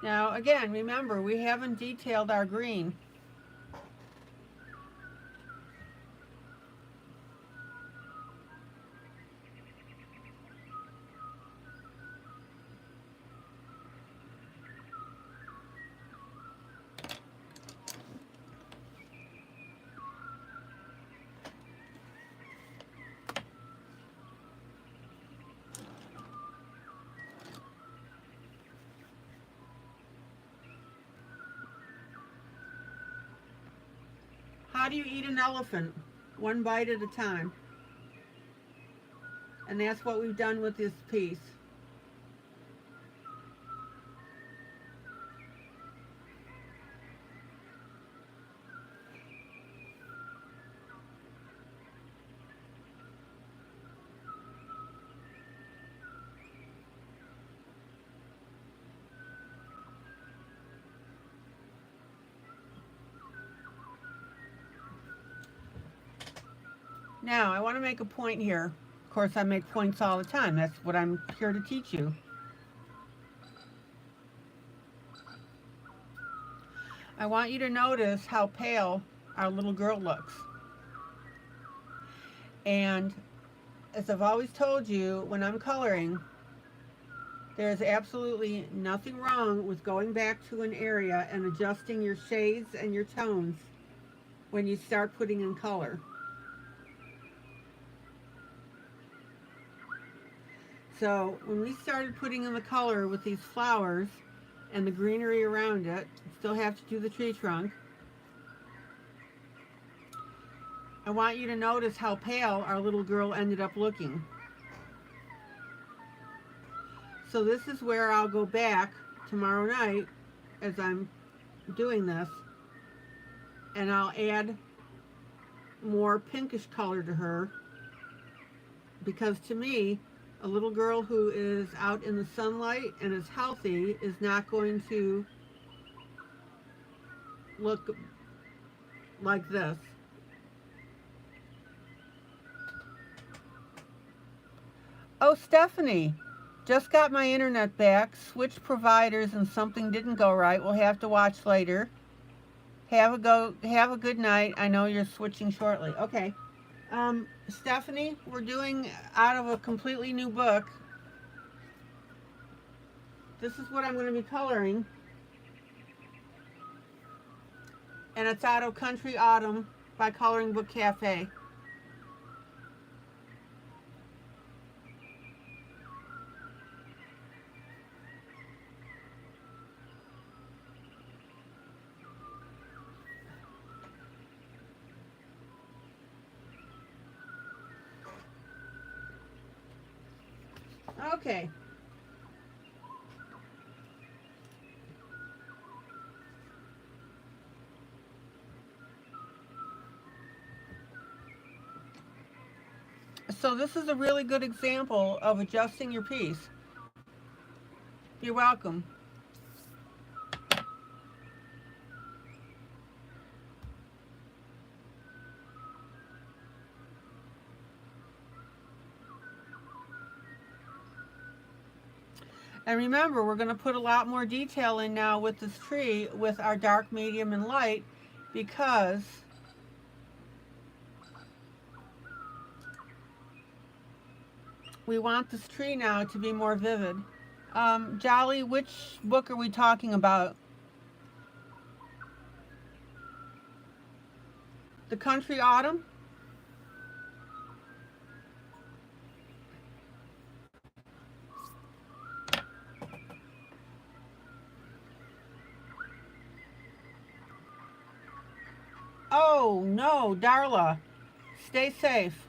Now, again, remember, we haven't detailed our green. How do you eat an elephant? One bite at a time. And that's what we've done with this piece. Now, I want to make a point here. Of course, I make points all the time. That's what I'm here to teach you. I want you to notice how pale our little girl looks. And as I've always told you, when I'm coloring, there's absolutely nothing wrong with going back to an area and adjusting your shades and your tones when you start putting in color. So when we started putting in the color with these flowers and the greenery around it, still have to do the tree trunk. I want you to notice how pale our little girl ended up looking. So this is where I'll go back tomorrow night as I'm doing this, and I'll add more pinkish color to her, because to me, a little girl who is out in the sunlight and is healthy is not going to look like this. Oh, Stephanie, just got my internet back, switched providers and something didn't go right. We'll have to watch later. Have a good night. I know you're switching shortly. Okay. Stephanie, we're doing out of a completely new book. This is what I'm going to be coloring. And it's out of Country Autumn by Coloring Book Cafe. Okay. So this is a really good example of adjusting your piece. You're welcome. And remember, we're going to put a lot more detail in now with this tree with our dark, medium, and light, because we want this tree now to be more vivid. Jolly, which book are we talking about? The Country Autumn? Oh, no, Darla. Stay safe.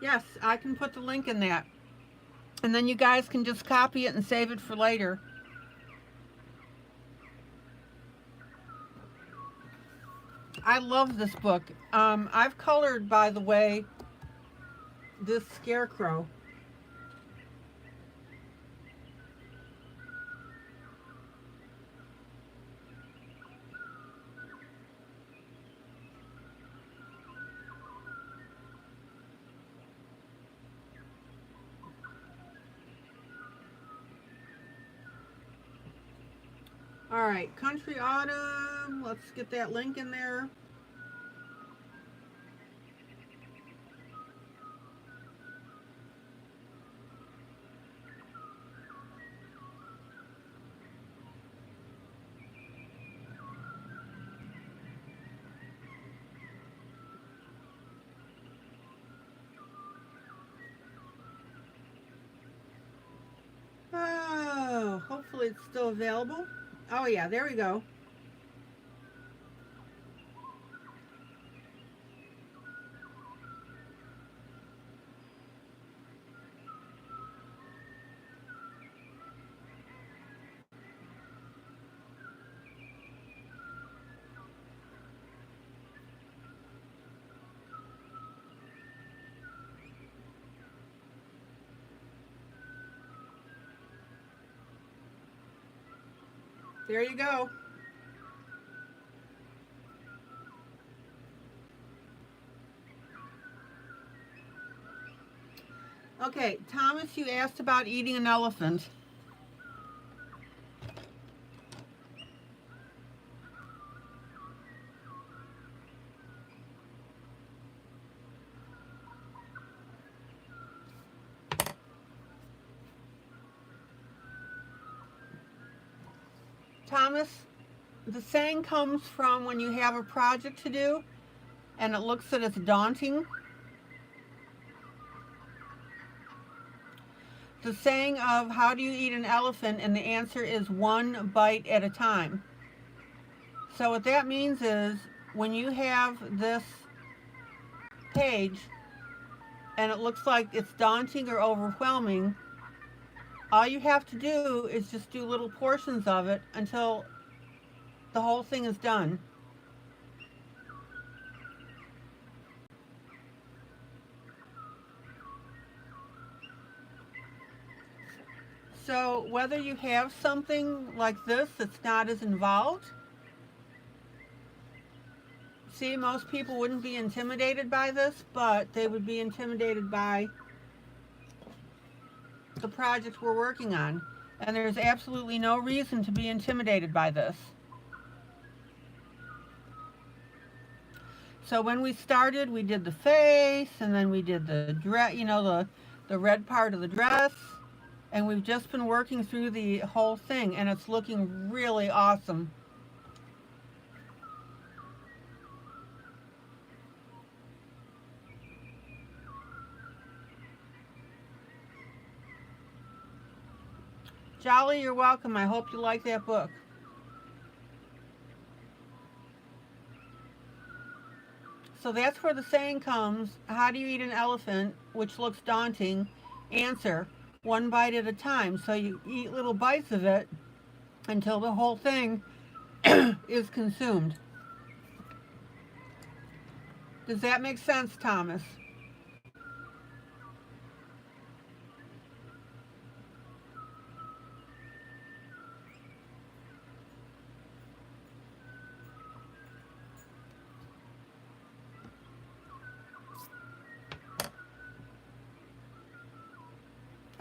Yes, I can put the link in that. And then you guys can just copy it and save it for later. I love this book. I've colored, by the way, this scarecrow. All right, Country Autumn. Let's get that link in there. Oh, hopefully it's still available. Oh yeah, there we go. There you go. Okay, Thomas, you asked about eating an elephant. Thomas, the saying comes from when you have a project to do and it looks that it's daunting. The saying of how do you eat an elephant, and the answer is one bite at a time. So what that means is when you have this page and it looks like it's daunting or overwhelming, all you have to do is just do little portions of it until the whole thing is done. So whether you have something like this that's not as involved, see, most people wouldn't be intimidated by this, but they would be intimidated by the project we're working on. And there's absolutely no reason to be intimidated by this. So when we started, we did the face, and then we did the dress, the red part of the dress. And we've just been working through the whole thing, and it's looking really awesome. Jolly, you're welcome. I hope you like that book. So that's where the saying comes, how do you eat an elephant, which looks daunting? Answer, one bite at a time. So you eat little bites of it until the whole thing is consumed. Does that make sense, Thomas?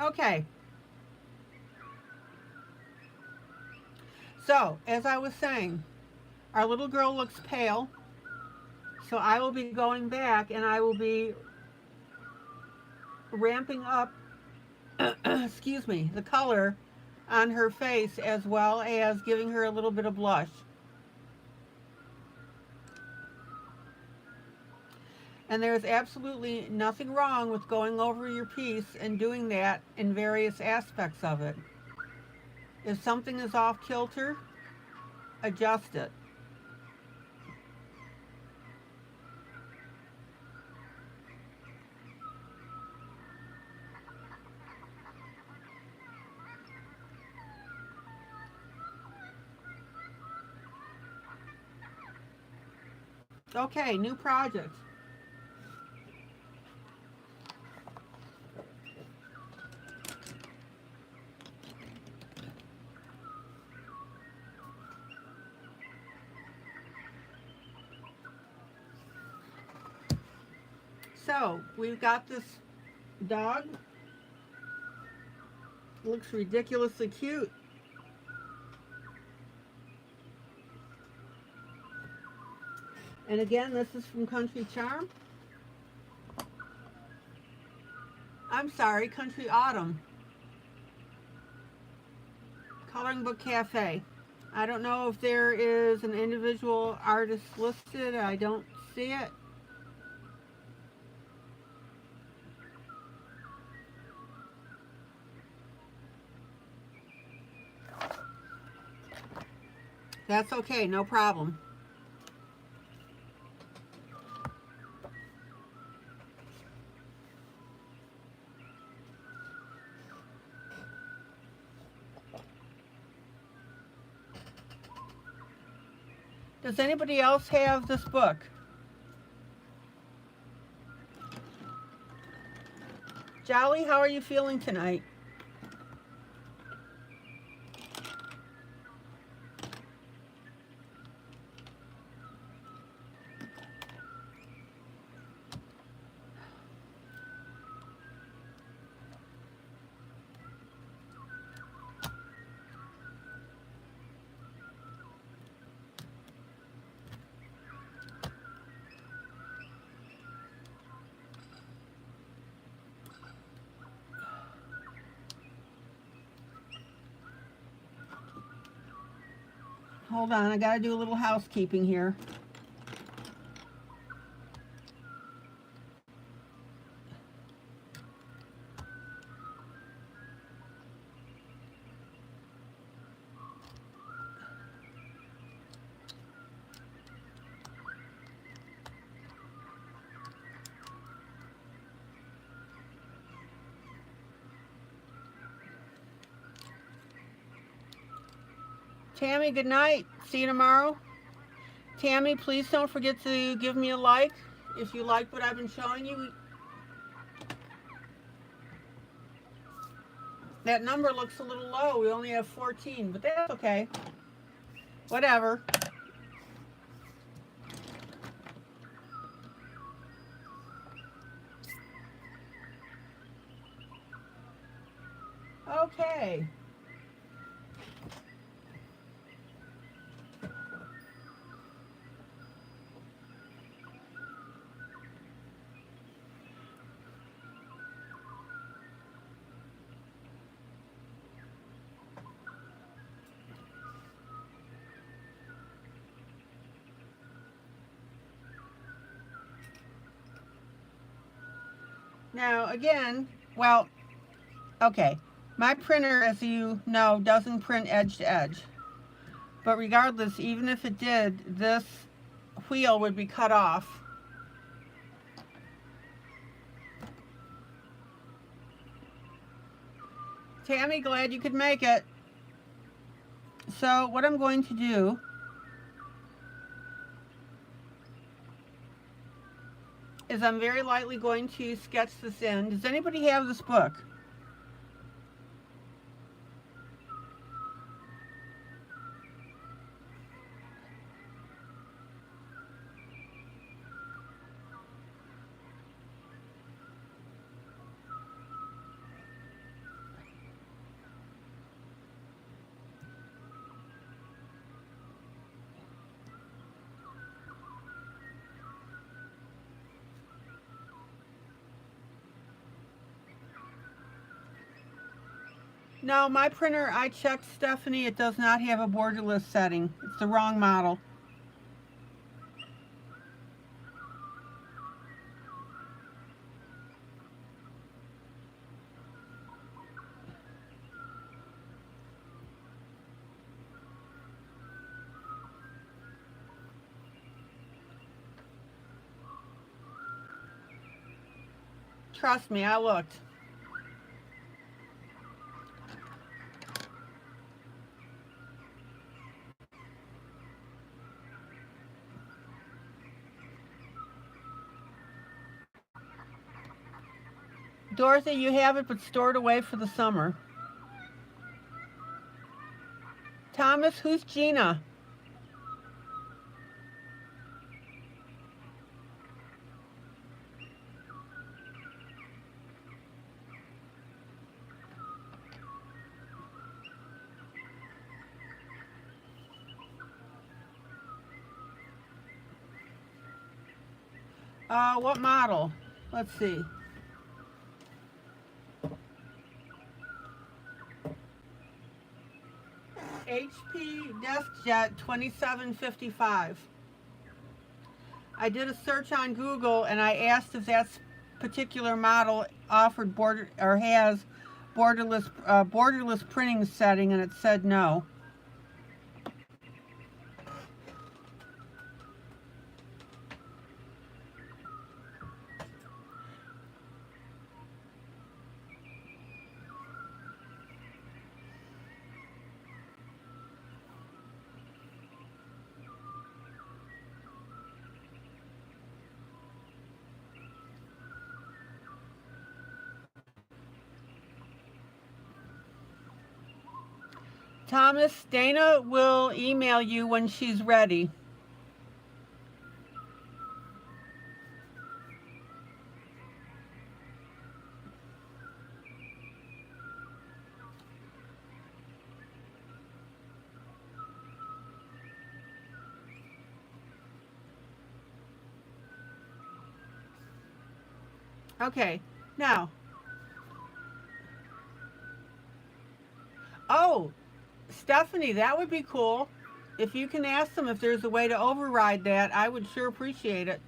Okay. So, as I was saying, our little girl looks pale. So I will be going back and I will be ramping up, excuse me, the color on her face, as well as giving her a little bit of blush. And there's absolutely nothing wrong with going over your piece and doing that in various aspects of it. If something is off kilter, adjust it. Okay, new project. So, we've got this dog. Looks ridiculously cute. And again, this is from Country Charm. I'm sorry, Country Autumn. Coloring Book Cafe. I don't know if there is an individual artist listed. I don't see it. That's okay, no problem. Does anybody else have this book? Jolly, how are you feeling tonight? Hold on, I gotta do a little housekeeping here. Tammy, good night. See you tomorrow. Tammy, please don't forget to give me a like if you like what I've been showing you. That number looks a little low. We only have 14, but that's okay. Whatever. Okay. Now, again, well, okay. My printer, as you know, doesn't print edge to edge. But regardless, even if it did, this wheel would be cut off. Tammy, glad you could make it. So what I'm going to do is I'm very lightly going to sketch this in. Does anybody have this book? No, my printer, I checked, Stephanie, it does not have a borderless setting. It's the wrong model. Trust me, I looked. Dorothy, you have it, but stored away for the summer. Thomas, who's Gina? What model? Let's see. HP DeskJet 2755. I did a search on Google and I asked if that particular model offered has borderless printing setting, and it said no. Thomas, Dana will email you when she's ready. Okay, now. Oh, Stephanie, that would be cool. If you can ask them if there's a way to override that, I would sure appreciate it.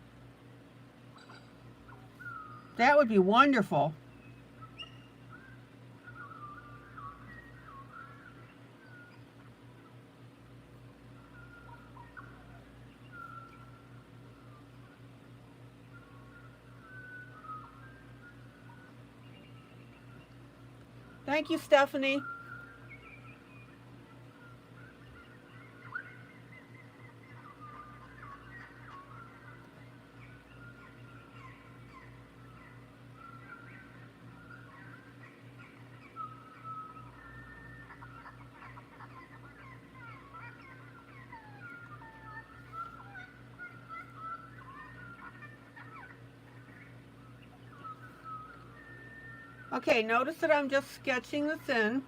That would be wonderful. Thank you, Stephanie. Okay, notice that I'm just sketching this in.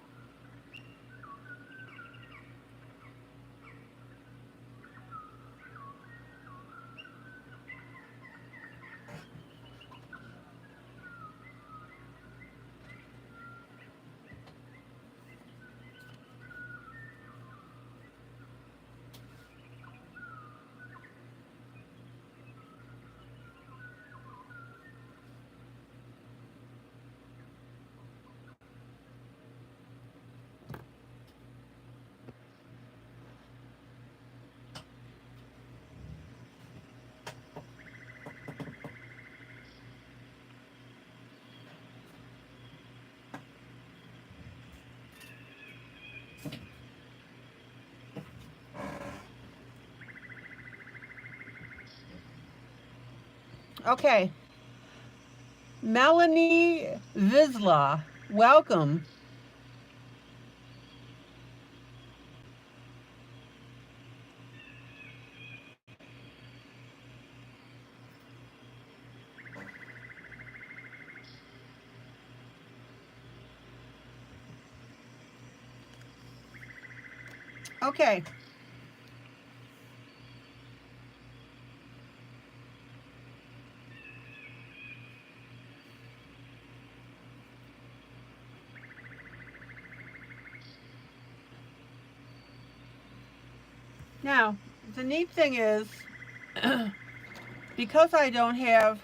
Okay. Melanie Vizla, welcome. Okay. Now, the neat thing is, because I don't have...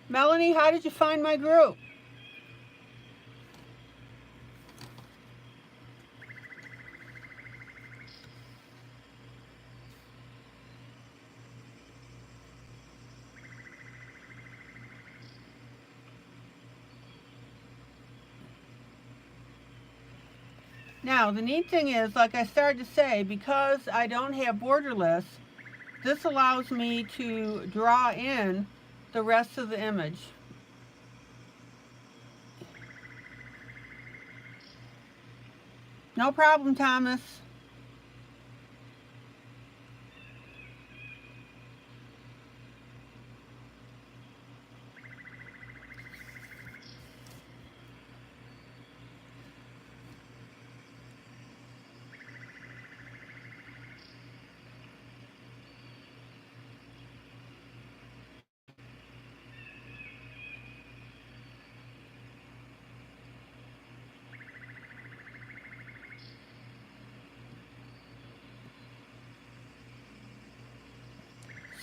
Melanie, how did you find my group? Now, the neat thing is, like I started to say, because I don't have borderless, this allows me to draw in the rest of the image. No problem, Thomas.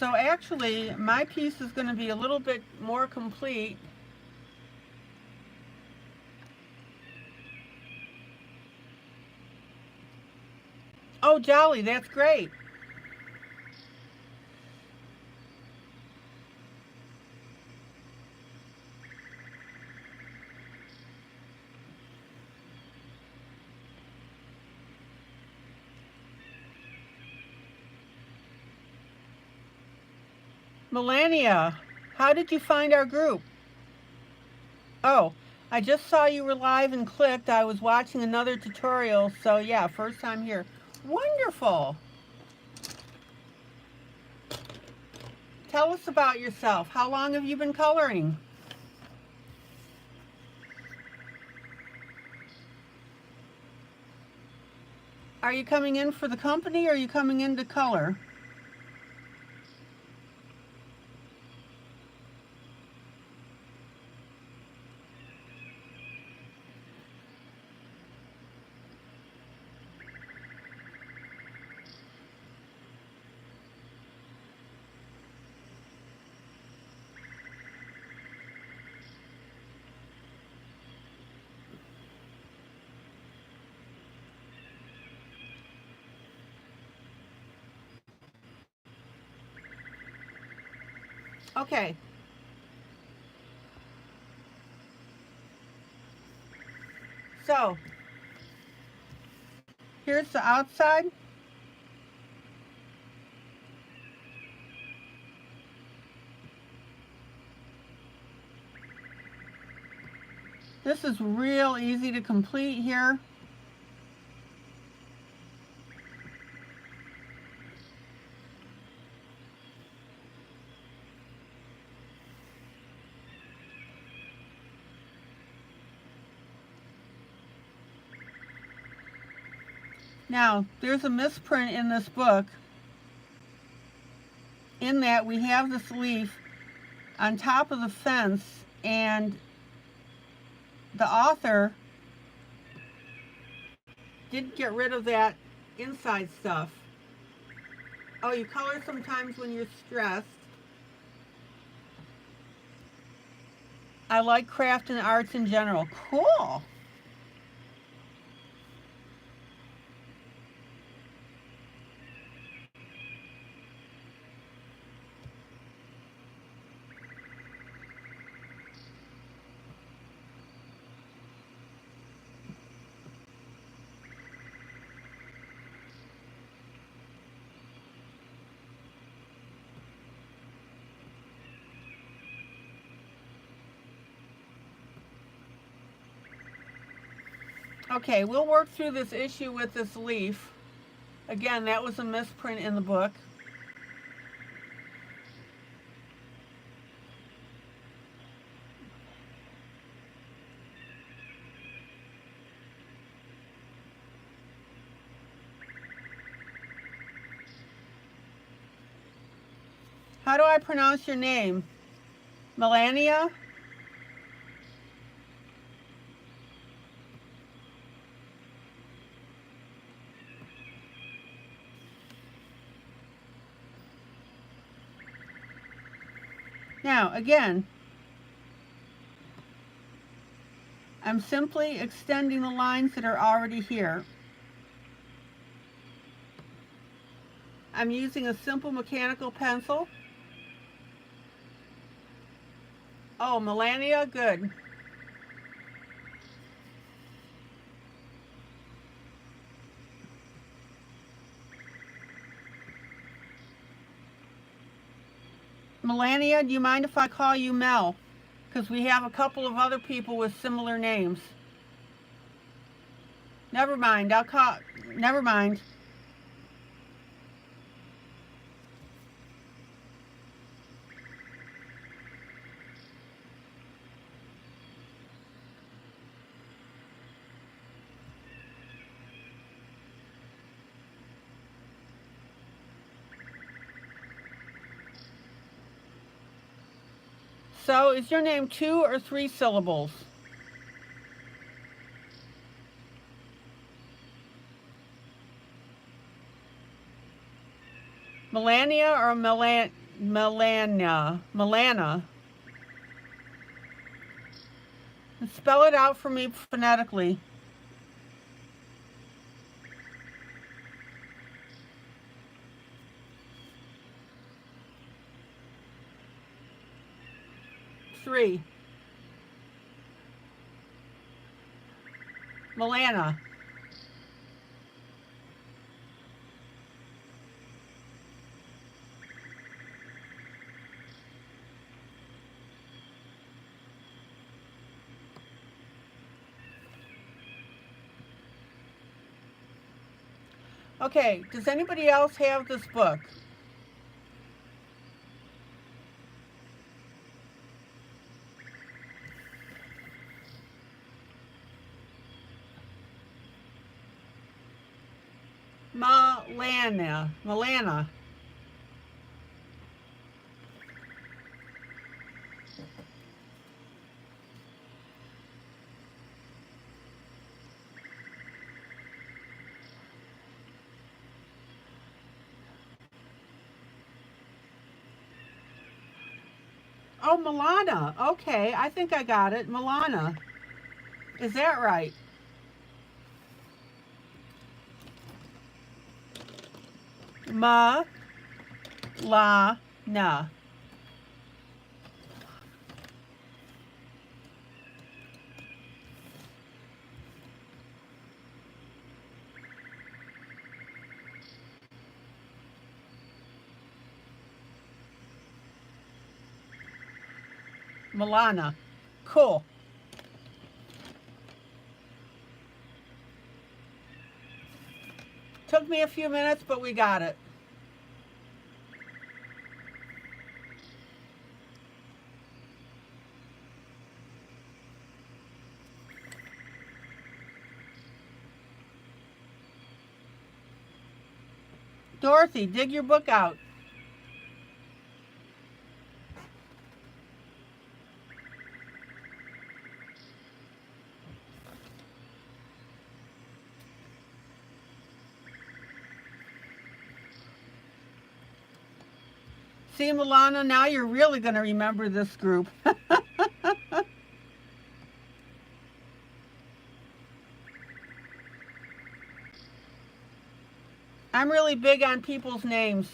So actually, my piece is going to be a little bit more complete. Oh, jolly, that's great. Melania, how did you find our group? Oh, I just saw you were live and clicked. I was watching another tutorial, so yeah, first time here. Wonderful. Tell us about yourself. How long have you been coloring? Are you coming in for the company or are you coming in to color? Okay. So, here's the outside. This is real easy to complete here. Now, there's a misprint in this book, in that we have this leaf on top of the fence, and the author didn't get rid of that inside stuff. Oh, you color sometimes when you're stressed. I like craft and arts in general. Cool. Okay, we'll work through this issue with this leaf. Again, that was a misprint in the book. How do I pronounce your name? Melania? Now, again, I'm simply extending the lines that are already here. I'm using a simple mechanical pencil. Oh, Melania, good. Melania, do you mind if I call you Mel? Because we have a couple of other people with similar names. Never mind, I'll call, never mind. So, is your name 2 or 3 syllables? Melania or Melana? Spell it out for me phonetically. Three. Melana. Okay, does anybody else have this book? Melana. Oh, Milana. Okay, I think I got it. Milana. Is that right? Ma-la-na. Milana. Cool. Took me a few minutes, but we got it. Dorothy, dig your book out. See, Milana, now you're really going to remember this group. I'm really big on people's names,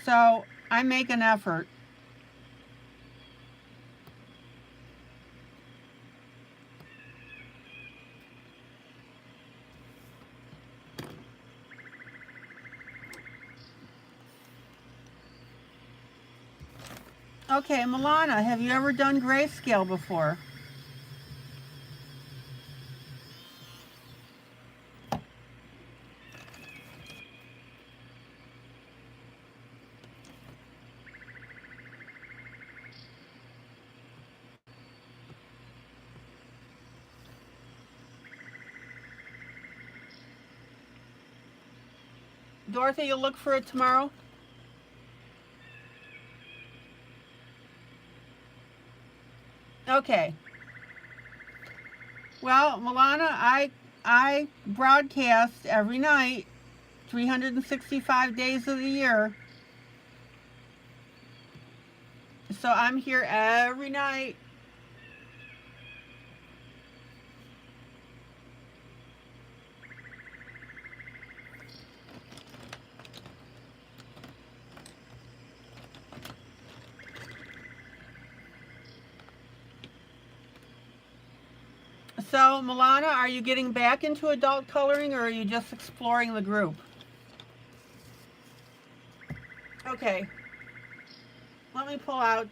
so I make an effort. Okay, Milana, have you ever done grayscale before? Dorothy, you'll look for it tomorrow? Okay. Well, Milana, I broadcast every night, 365 days of the year. So I'm here every night. So, Milana, are you getting back into adult coloring, or are you just exploring the group? Okay. Let me pull out.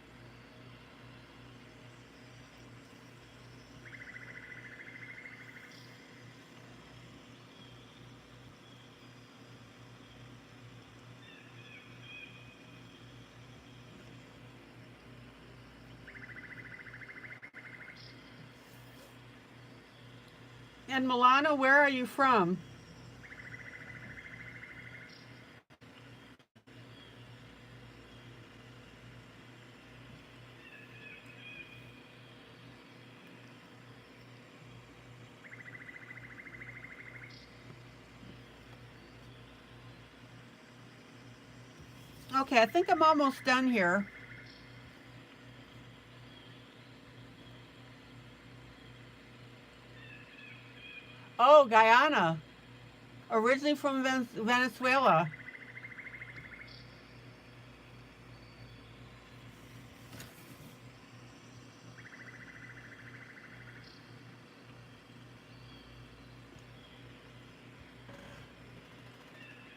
And Milano, where are you from? Okay, I think I'm almost done here. Oh, Guyana. Originally from Venezuela.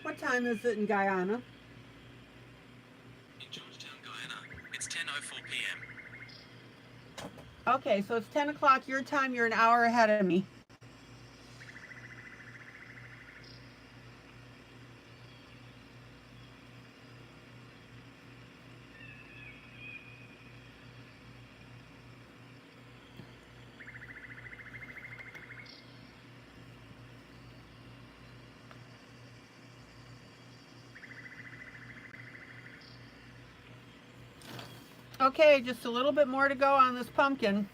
What time is it in Guyana? In Georgetown, Guyana, it's 10:04 p.m. Okay, so it's 10 o'clock your time. You're an hour ahead of me. Okay, just a little bit more to go on this pumpkin.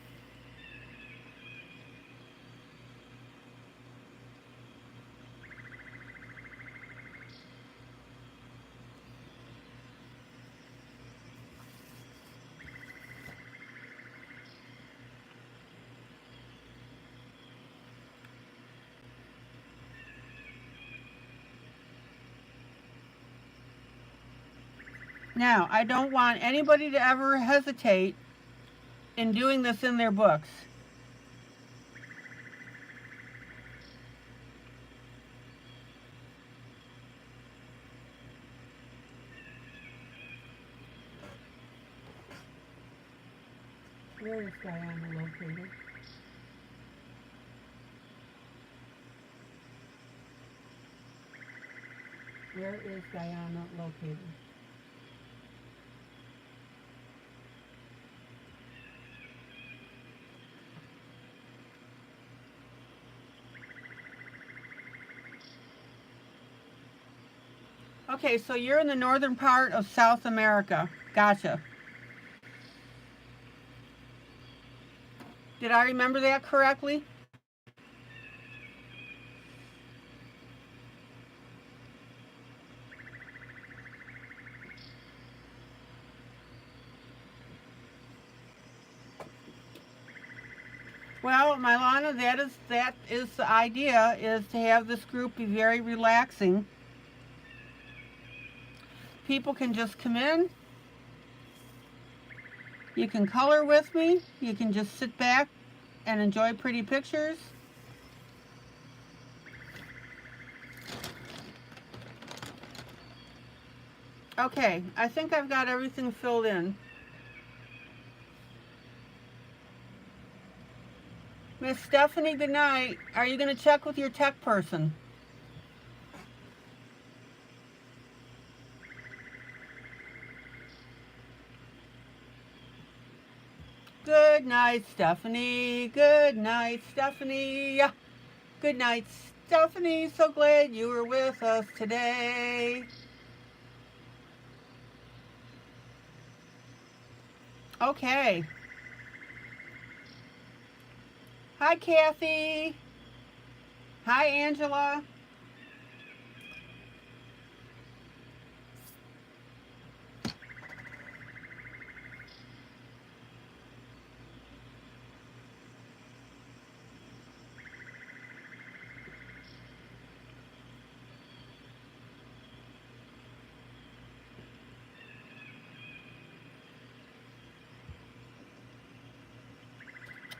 Now, I don't want anybody to ever hesitate in doing this in their books. Where is Guyana located? Where is Guyana located? Okay, so you're in the northern part of South America. Gotcha. Did I remember that correctly? Well, Milana, that is the idea, is to have this group be very relaxing. People can just come in. You can color with me. You can just sit back and enjoy pretty pictures. Okay, I think I've got everything filled in. Miss Stephanie, good night. Are you going to check with your tech person? Good night, Stephanie. Good night, Stephanie. Good night, Stephanie. So glad you were with us today. Okay. Hi, Kathy. Hi, Angela.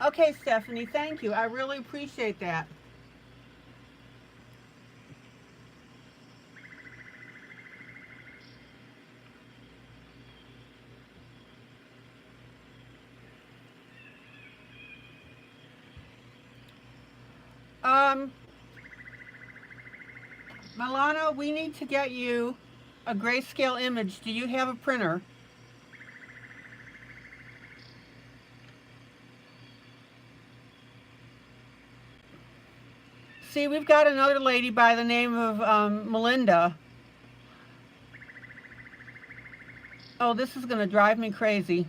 Okay, Stephanie, thank you. I really appreciate that. Um, Milana, we need to get you a grayscale image. Do you have a printer? See, we've got another lady by the name of Melinda. Oh, this is going to drive me crazy.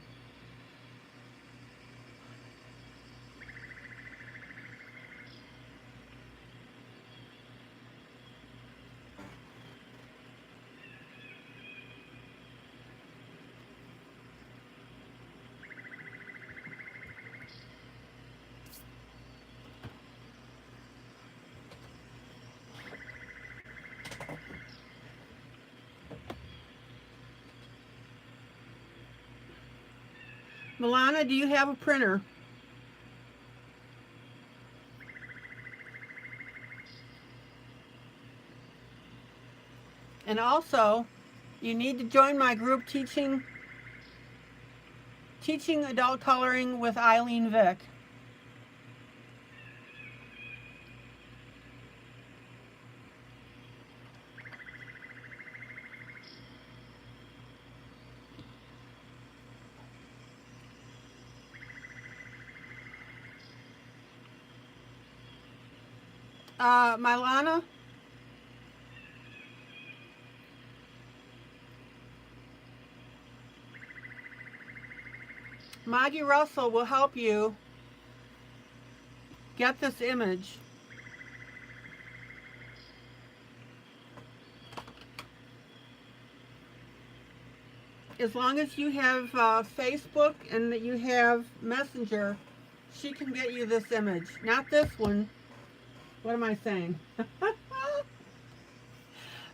Milana, do you have a printer? And also, you need to join my group teaching adult coloring with ILene Vick. Milana, Maggie Russell will help you get this image. As long as you have Facebook and that you have Messenger, she can get you this image. Not this one. What am I saying?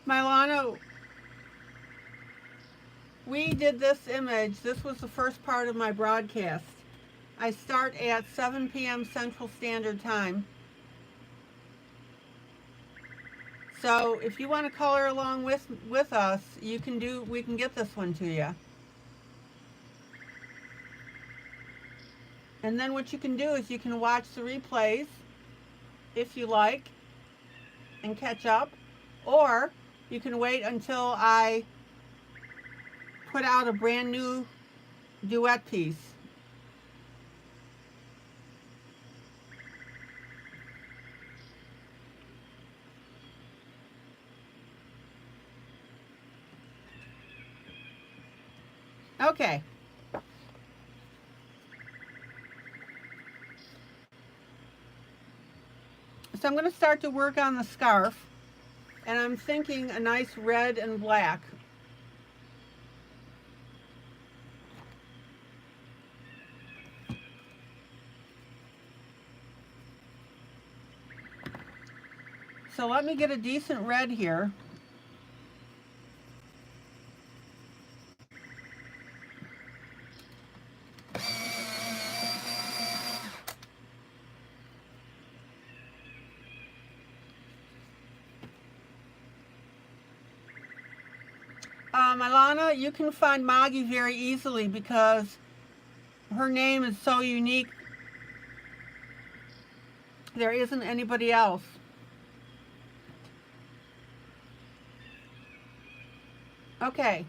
Milana, we did this image. This was the first part of my broadcast. I start at 7 p.m. Central Standard Time. So if you want to color along with us, we can get this one to you. And then what you can do is you can watch the replays if you like and catch up, or you can wait until I put out a brand new duet piece. Okay. So I'm going to start to work on the scarf, and I'm thinking a nice red and black. So let me get a decent red here. Milana, you can find Maggie very easily because her name is so unique. There isn't anybody else. Okay.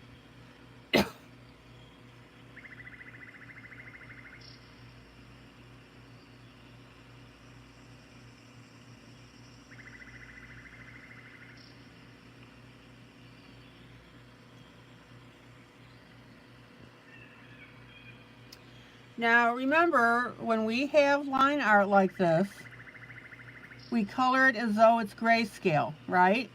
Now remember, when we have line art like this, we color it as though it's grayscale, right?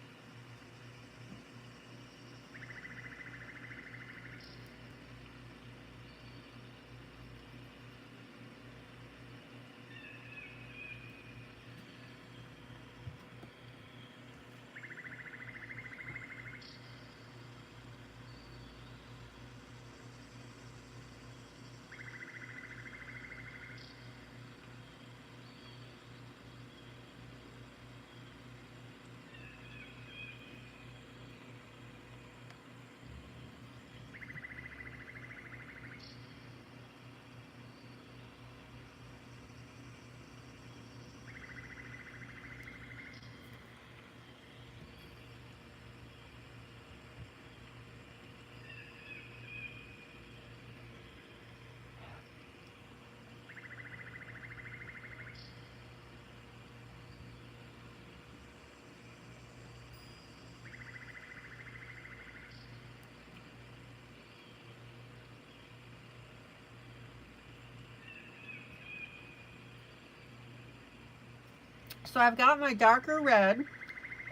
So I've got my darker red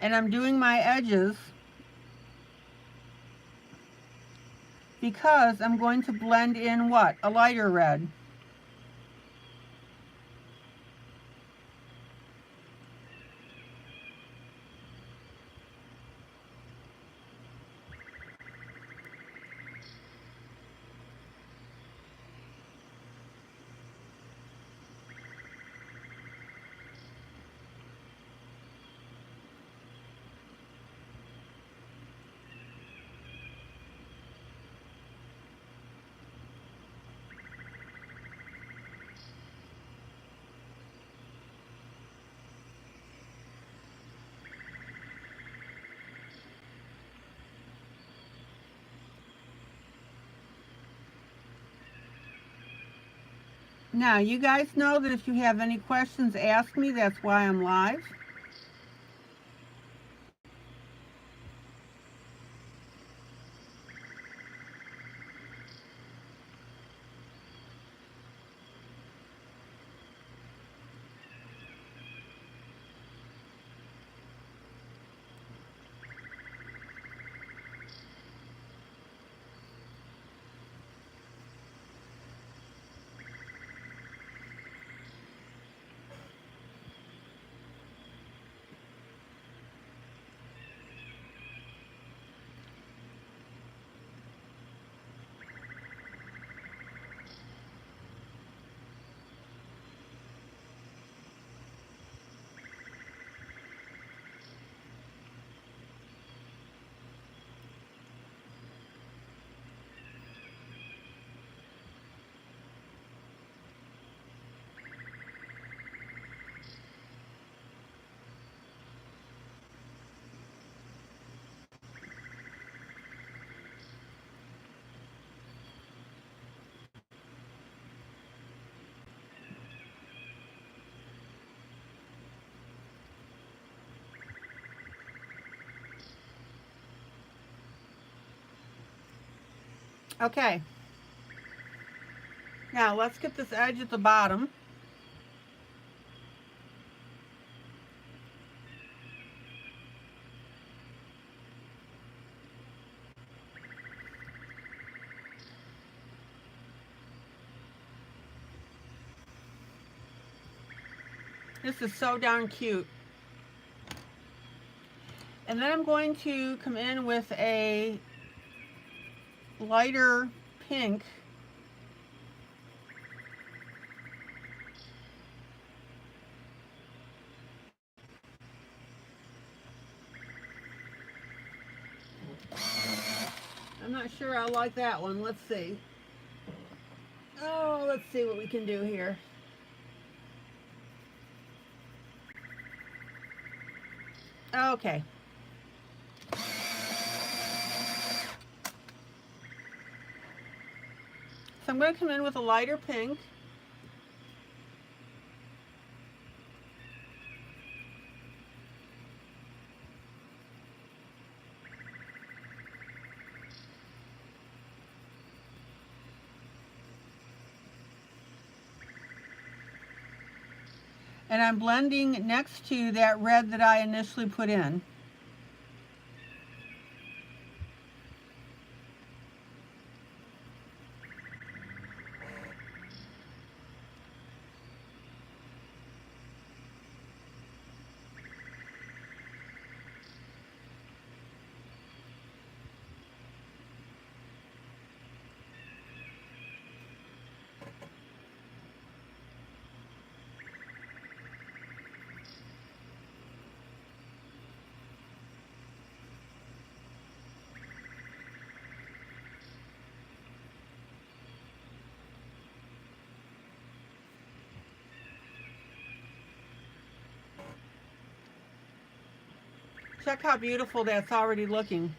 and I'm doing my edges because I'm going to blend in what? A lighter red. Now, you guys know that if you have any questions, ask me. That's why I'm live. Okay. Now, let's get this edge at the bottom. This is so darn cute. And then I'm going to come in with a lighter pink. I'm not sure I like that one. Let's see. Oh, let's see what we can do here. Okay. So I'm going to come in with a lighter pink. And I'm blending next to that red that I initially put in. Check how beautiful that's already looking.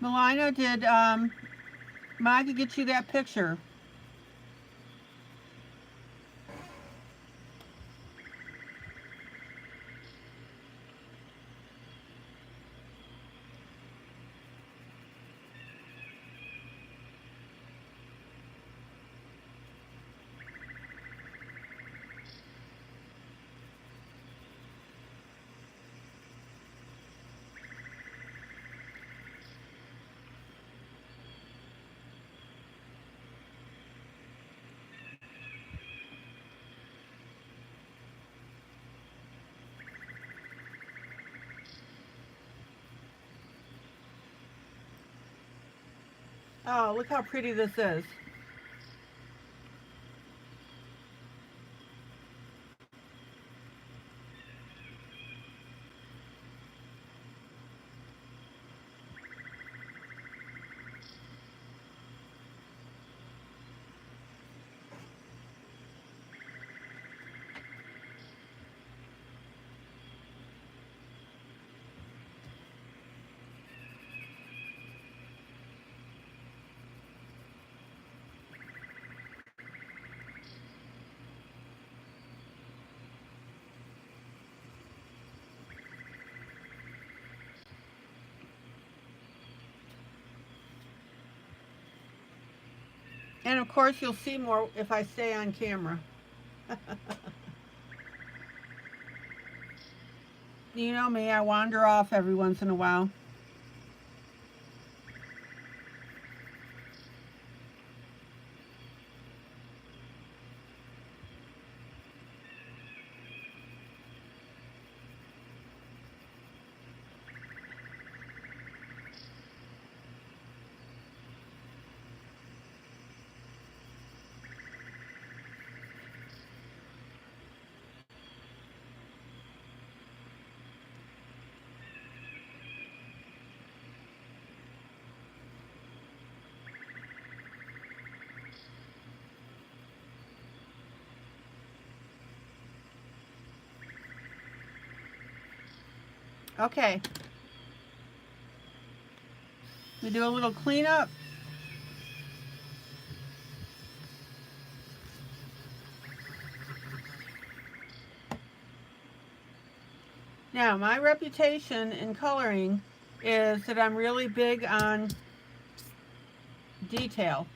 Melina, did Maggie get you that picture? Oh, look how pretty this is. And of course, you'll see more if I stay on camera. You know me, I wander off every once in a while. Okay. We do a little cleanup. Now, my reputation in coloring is that I'm really big on detail.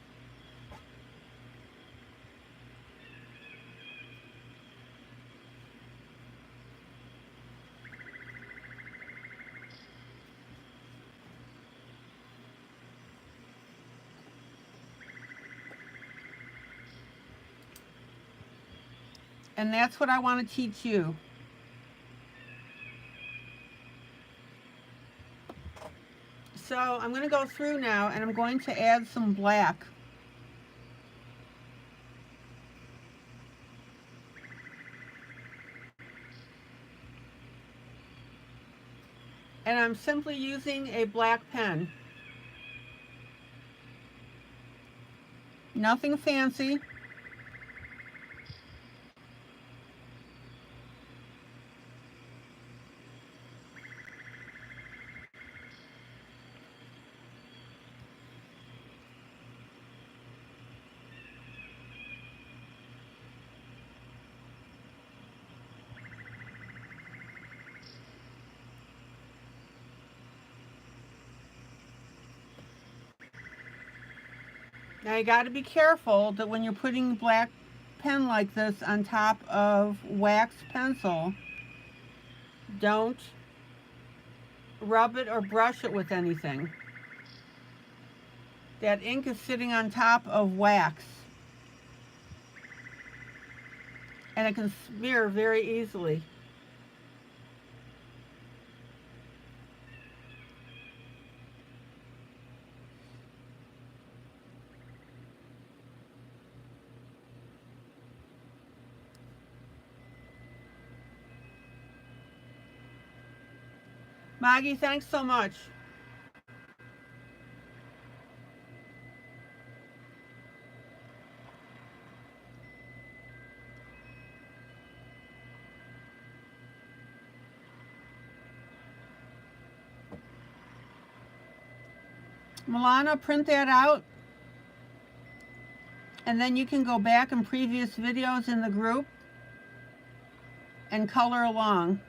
And that's what I want to teach you. So I'm going to go through now and I'm going to add some black. And I'm simply using a black pen. Nothing fancy. Now you got to be careful that when you're putting black pen like this on top of wax pencil, don't rub it or brush it with anything. That ink is sitting on top of wax and it can smear very easily. Maggie, thanks so much. Milana, print that out, and then you can go back in previous videos in the group and color along.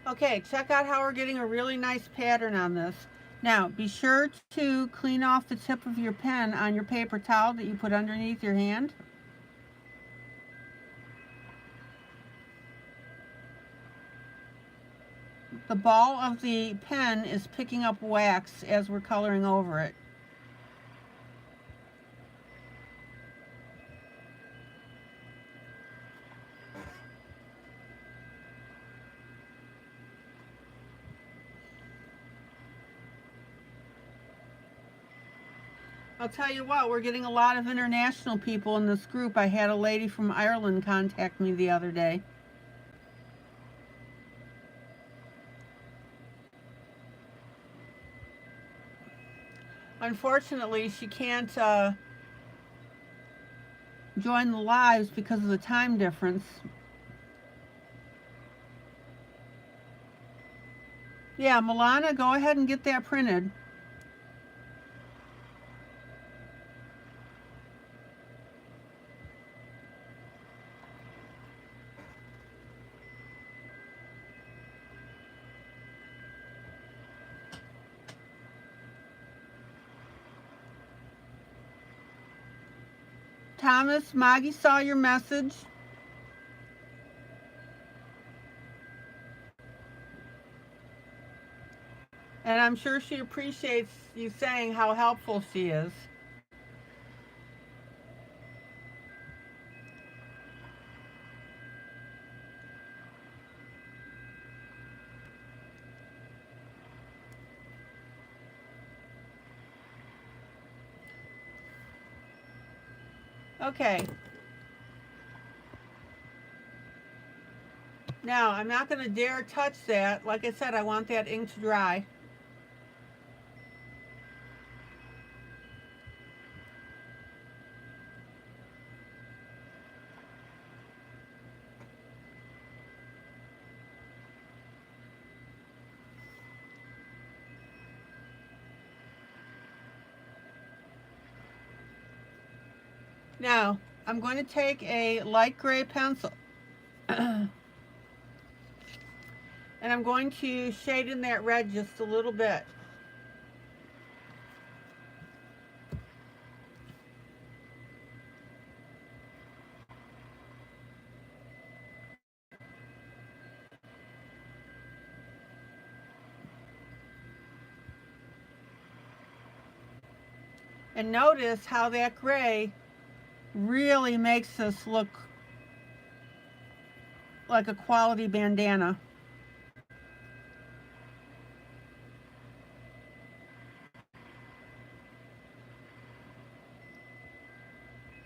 Okay, check out how we're getting a really nice pattern on this. Now, be sure to clean off the tip of your pen on your paper towel that you put underneath your hand. The ball of the pen is picking up wax as we're coloring over it. I'll tell you what, we're getting a lot of international people in this group. I had a lady from Ireland contact me the other day. Unfortunately, she can't join the lives because of the time difference. Yeah, Milana, go ahead and get that printed. Thomas, Maggie saw your message. And I'm sure she appreciates you saying how helpful she is. Okay. Now, I'm not going to dare touch that. Like I said, I want that ink to dry. Now, I'm going to take a light gray pencil and I'm going to shade in that red just a little bit. And notice how that gray really makes this look like a quality bandana.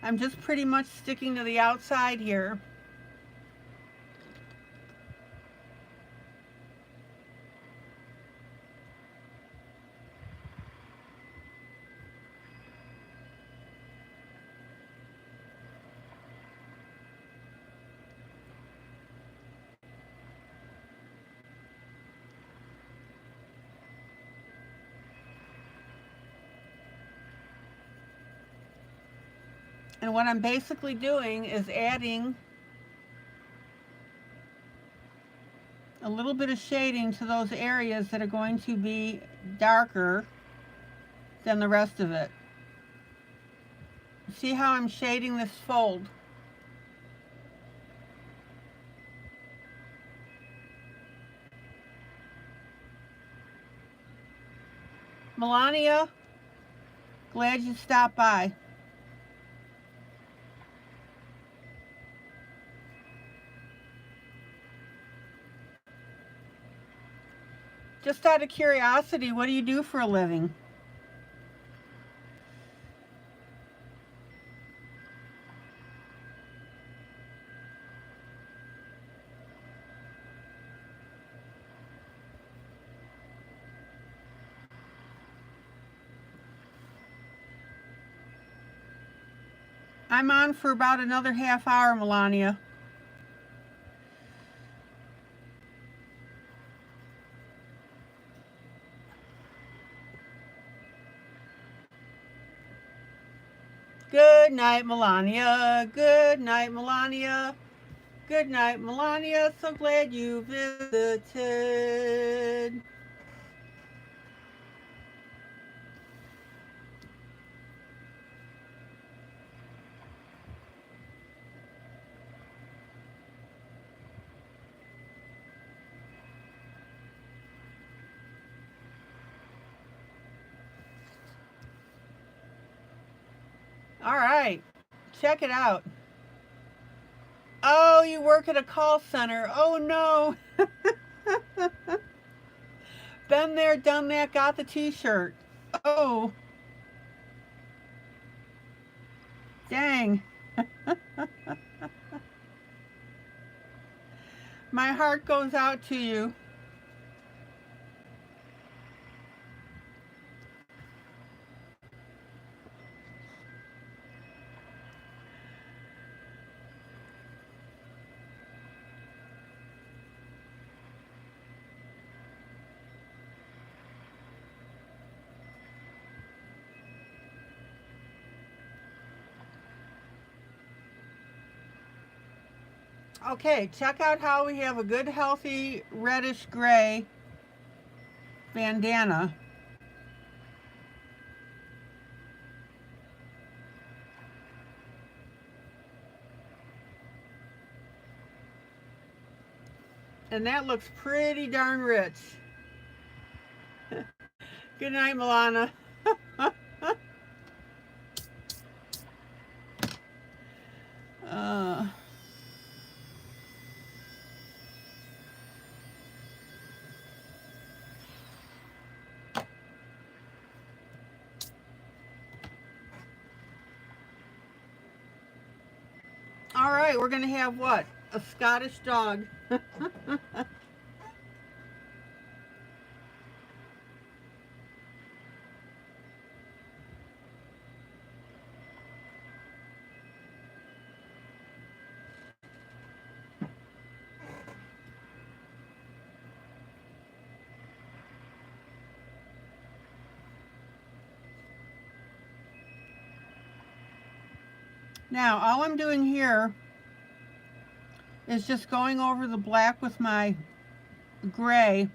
I'm just pretty much sticking to the outside here. And what I'm basically doing is adding a little bit of shading to those areas that are going to be darker than the rest of it. See how I'm shading this fold? Melania, glad you stopped by. Just out of curiosity, what do you do for a living? I'm on for about another half hour, Melania. Good night, Melania. Good night, Melania. Good night, Melania. So glad you visited. All right, check it out. Oh, you work at a call center. Oh no. Been there, done that, got the t-shirt. Oh. Dang. My heart goes out to you. Okay, check out how we have a good healthy reddish gray bandana. And that looks pretty darn rich. Good night, Milana. All right, we're gonna have what? A Scottish dog. Now, all I'm doing here is just going over the black with my gray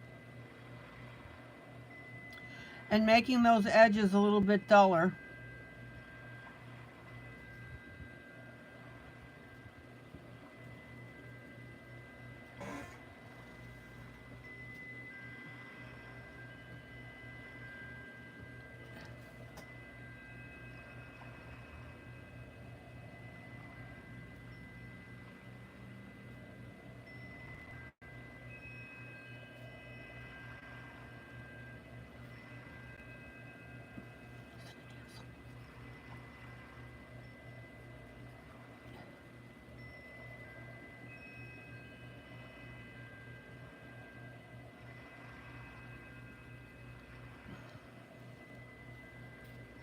and making those edges a little bit duller.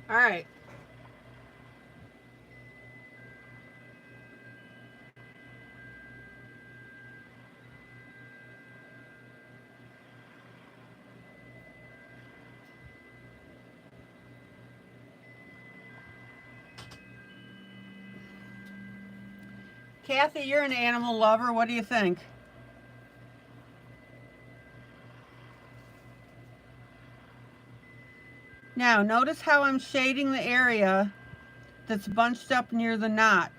All right. Kathy, you're an animal lover. What do you think? Now, notice how I'm shading the area that's bunched up near the knot.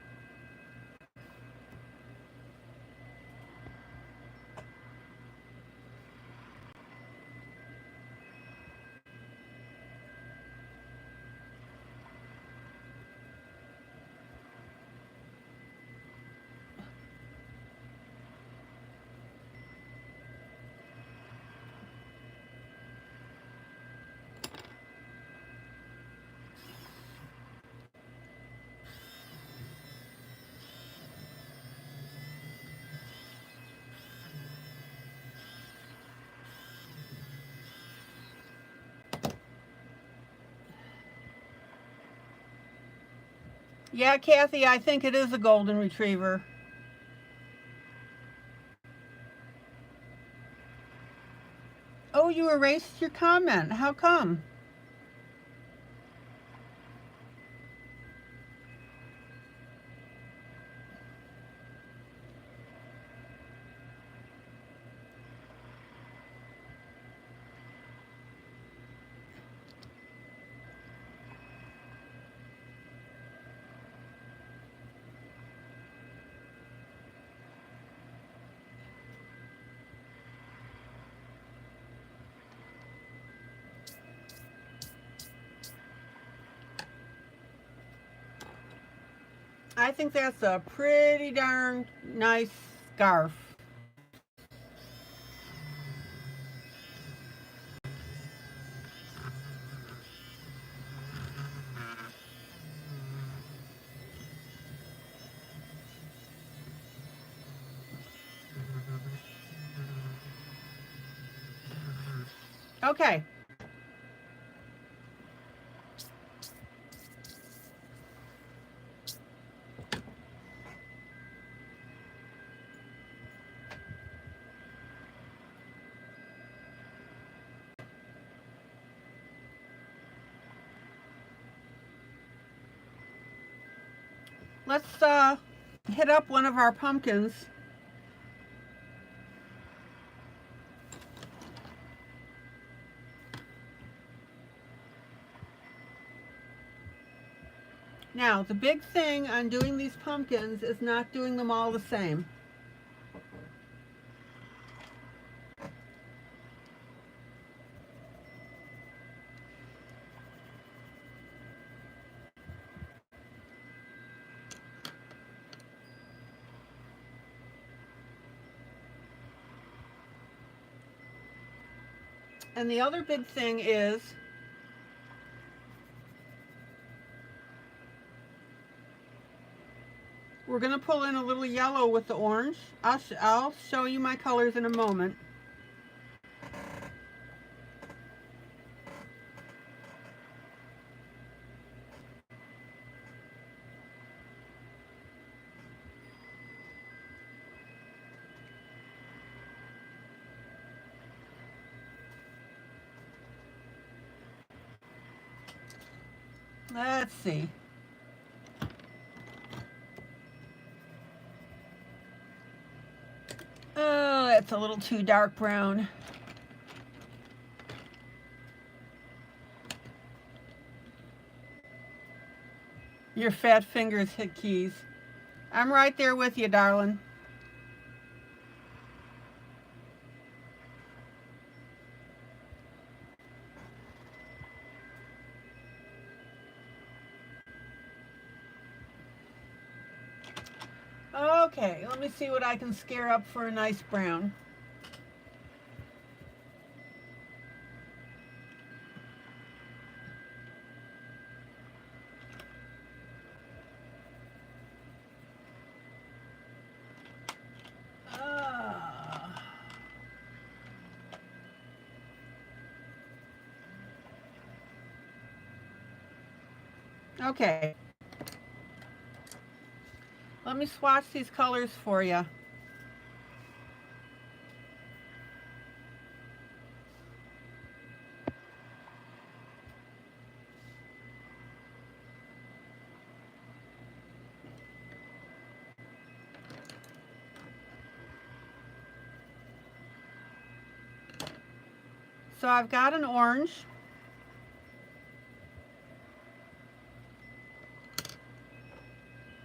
Yeah, Kathy, I think it is a golden retriever. Oh, you erased your comment. How come? I think that's a pretty darn nice scarf. Okay. Let's hit up one of our pumpkins. Now, the big thing on doing these pumpkins is not doing them all the same. And the other big thing is we're going to pull in a little yellow with the orange. I'll show you my colors in a moment. Let's see. Oh, that's a little too dark brown. Your fat fingers hit keys. I'm right there with you, darling. Okay, let me see what I can scare up for a nice brown. Okay. Let me swatch these colors for you. So I've got an orange.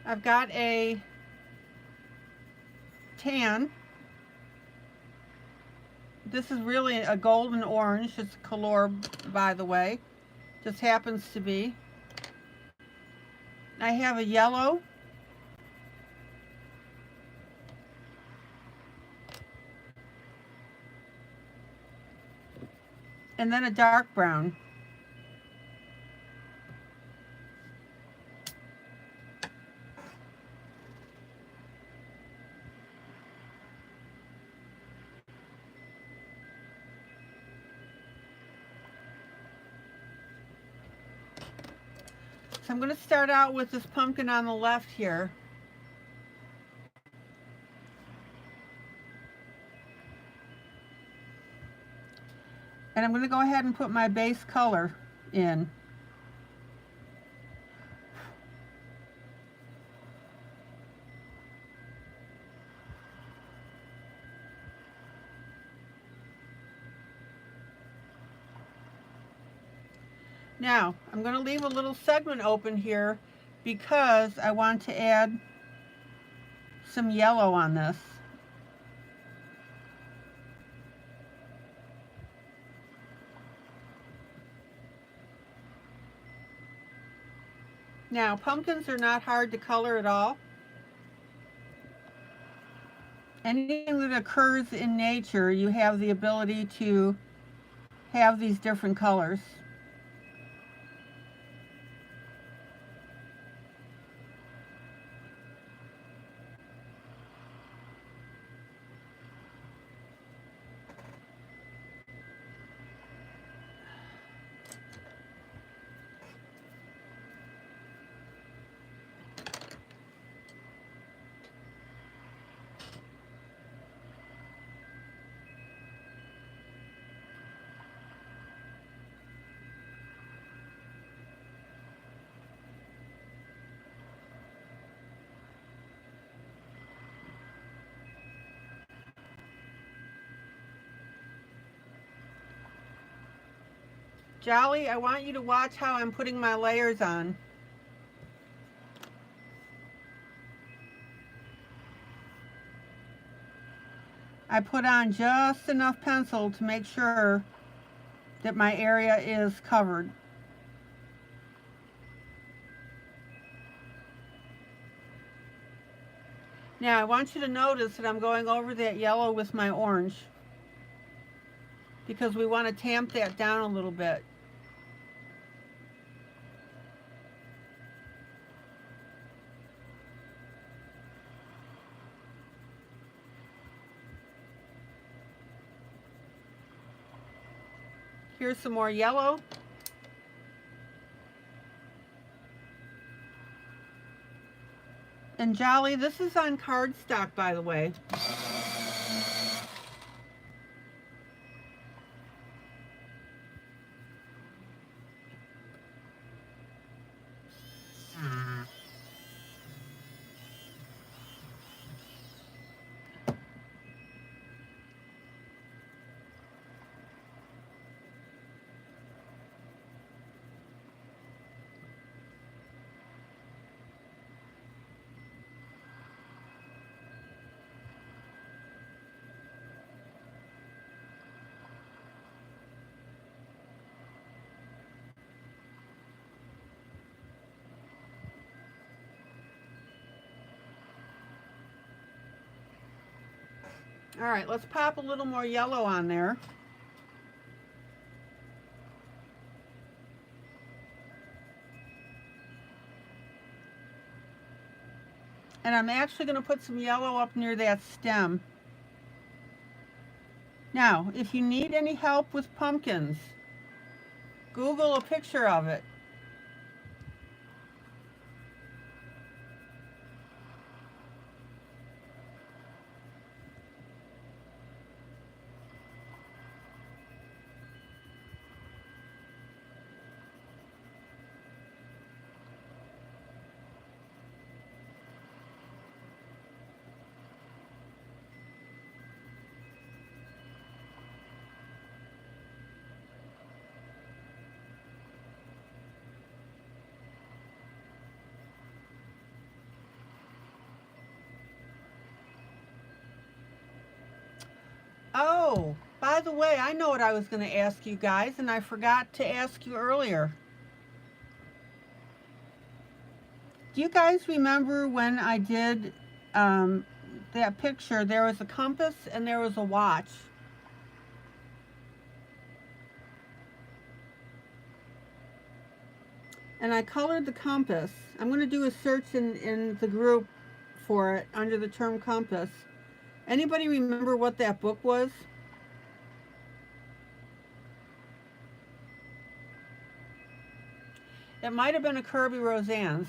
I've got a tan. This is really a golden orange. It's color, by the way. Just happens to be. I have a yellow. And then a dark brown. So I'm going to start out with this pumpkin on the left here. And I'm going to go ahead and put my base color in. Now, I'm going to leave a little segment open here because I want to add some yellow on this. Now, pumpkins are not hard to color at all. Anything that occurs in nature, you have the ability to have these different colors. Jolly, I want you to watch how I'm putting my layers on. I put on just enough pencil to make sure that my area is covered. Now I want you to notice that I'm going over that yellow with my orange because we want to tamp that down a little bit. Here's some more yellow. And Jolly, this is on cardstock, by the way. All right, let's pop a little more yellow on there. And I'm actually going to put some yellow up near that stem. Now, if you need any help with pumpkins, Google a picture of it. Oh, by the way, I know what I was going to ask you guys, and I forgot to ask you earlier. Do you guys remember when I did that picture? There was a compass and there was a watch. And I colored the compass. I'm going to do a search in the group for it under the term compass. Anybody remember what that book was? It might have been a Kirby Roseanne's.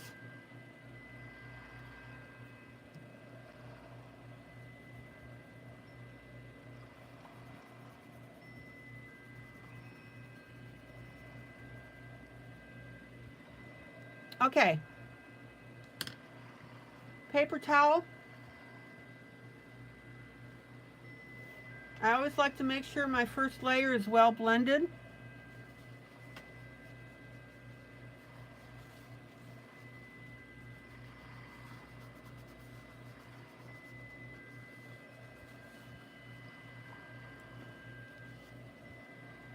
Okay. Paper towel. I always like to make sure my first layer is well blended.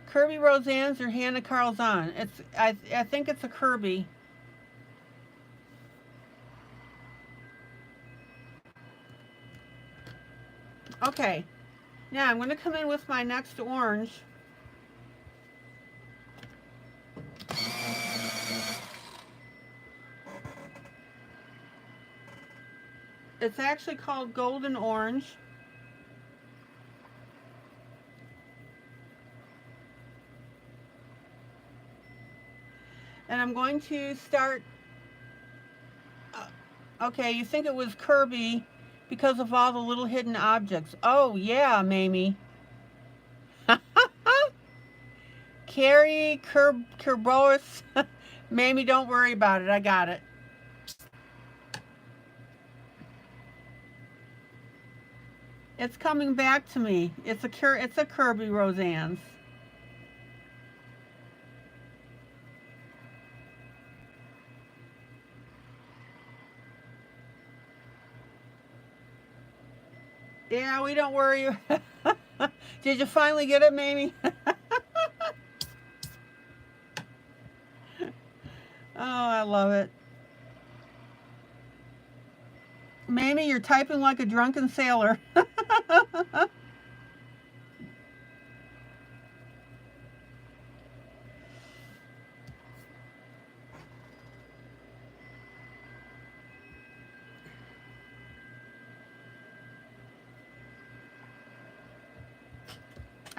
Kirby Roseanne's or Hannah Carlzon. I think it's a Kirby. Okay. Now I'm going to come in with my next orange. It's actually called Golden Orange. And I'm going to start. Okay, you think it was Kirby because of all the little hidden objects. Oh, yeah, Mamie. Carrie Kerboris. Mamie, don't worry about it. I got it. It's coming back to me. It's a Kirby Roseanne's. Yeah, we don't worry. Did you finally get it, Mamie? Oh, I love it. Mamie, you're typing like a drunken sailor.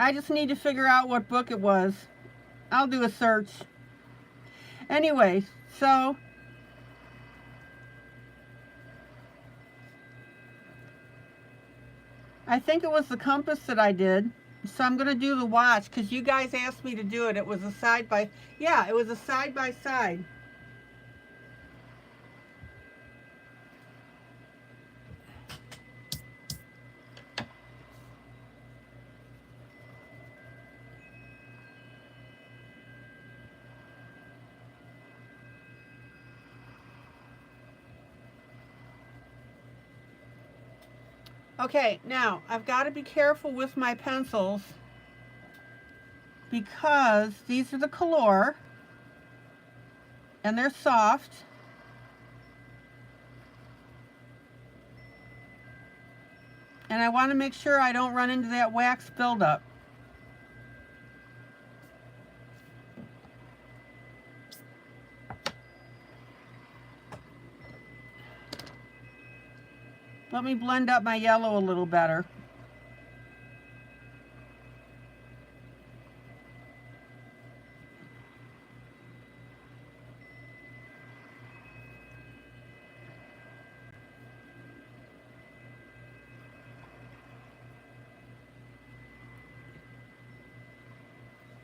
I just need to figure out what book it was. I'll do a search. Anyway, so I think it was the compass that I did. So I'm going to do the watch because you guys asked me to do it. It was a side by, yeah, it was a side by side. Okay, now I've got to be careful with my pencils because these are the Color and they're soft. And I want to make sure I don't run into that wax buildup. Let me blend up my yellow a little better.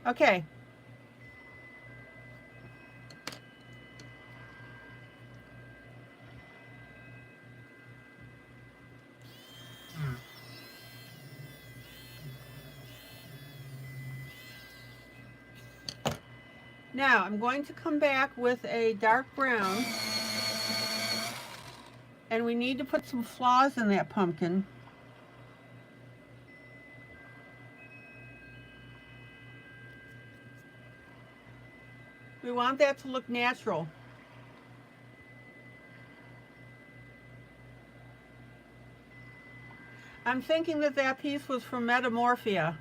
Okay. Now I'm going to come back with a dark brown, and we need to put some flaws in that pumpkin. want that to look natural. I'm thinking that that piece was from Metamorphia.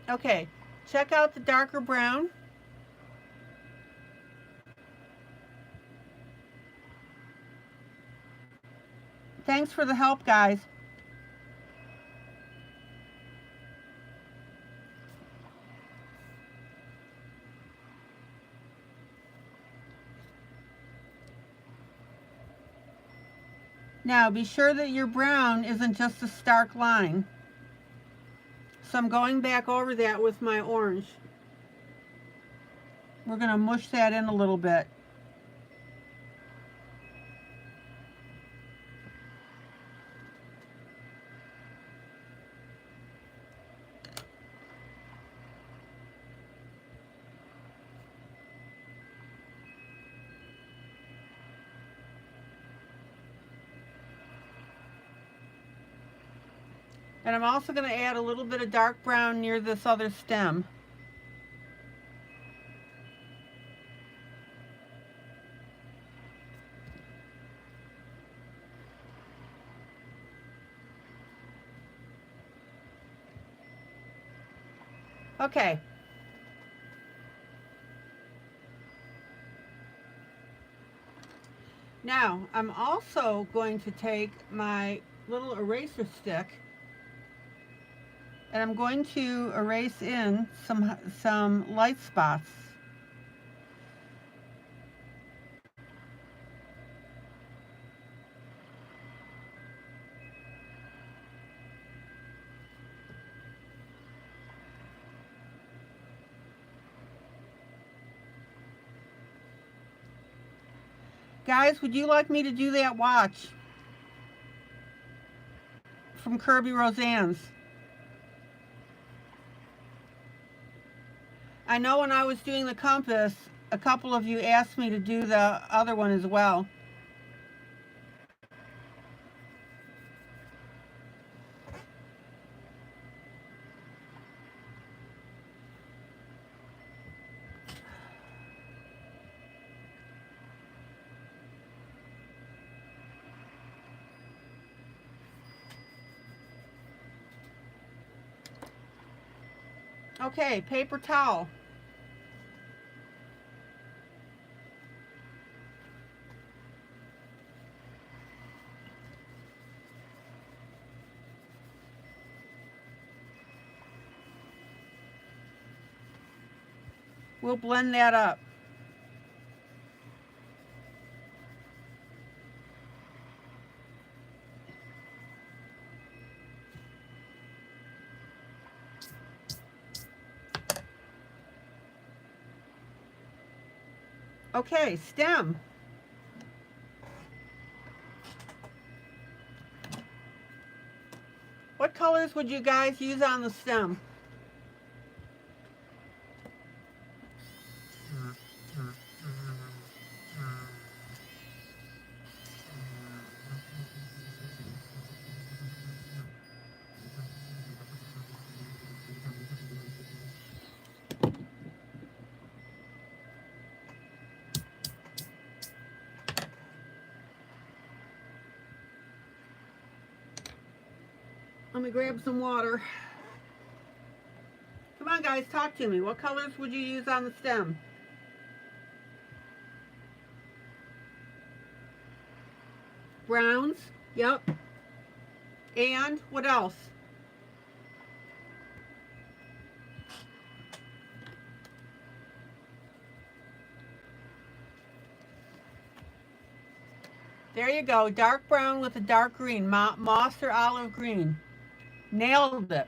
Okay, check out the darker brown. Thanks for the help, guys. Now be sure that your brown isn't just a stark line. So I'm going back over that with my orange. We're going to mush that in a little bit. And I'm also going to add a little bit of dark brown near this other stem. Okay. Now, I'm also going to take my little eraser stick and I'm going to erase in some light spots. Guys, would you like me to do that watch from Kirby Roseanne's? I know when I was doing the compass, a couple of you asked me to do the other one as well. Okay, paper towel. We'll blend that up. Okay, stem. What colors would you guys use on the stem? Let me grab some water. Come on, guys, talk to me. What colors would you use on the stem? Browns? Yep. And what else? There you go. Dark brown with a dark green. Moss or olive green. Nailed it.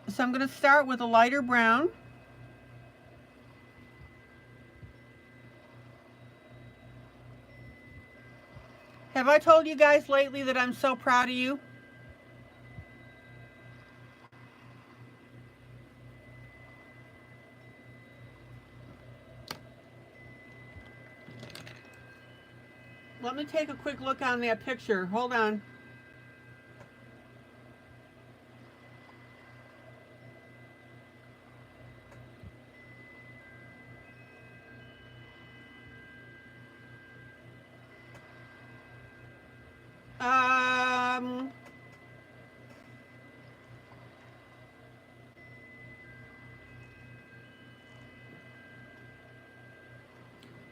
So I'm going to start with a lighter brown. Have I told you guys lately that I'm so proud of you? Let me take a quick look on that picture. Hold on.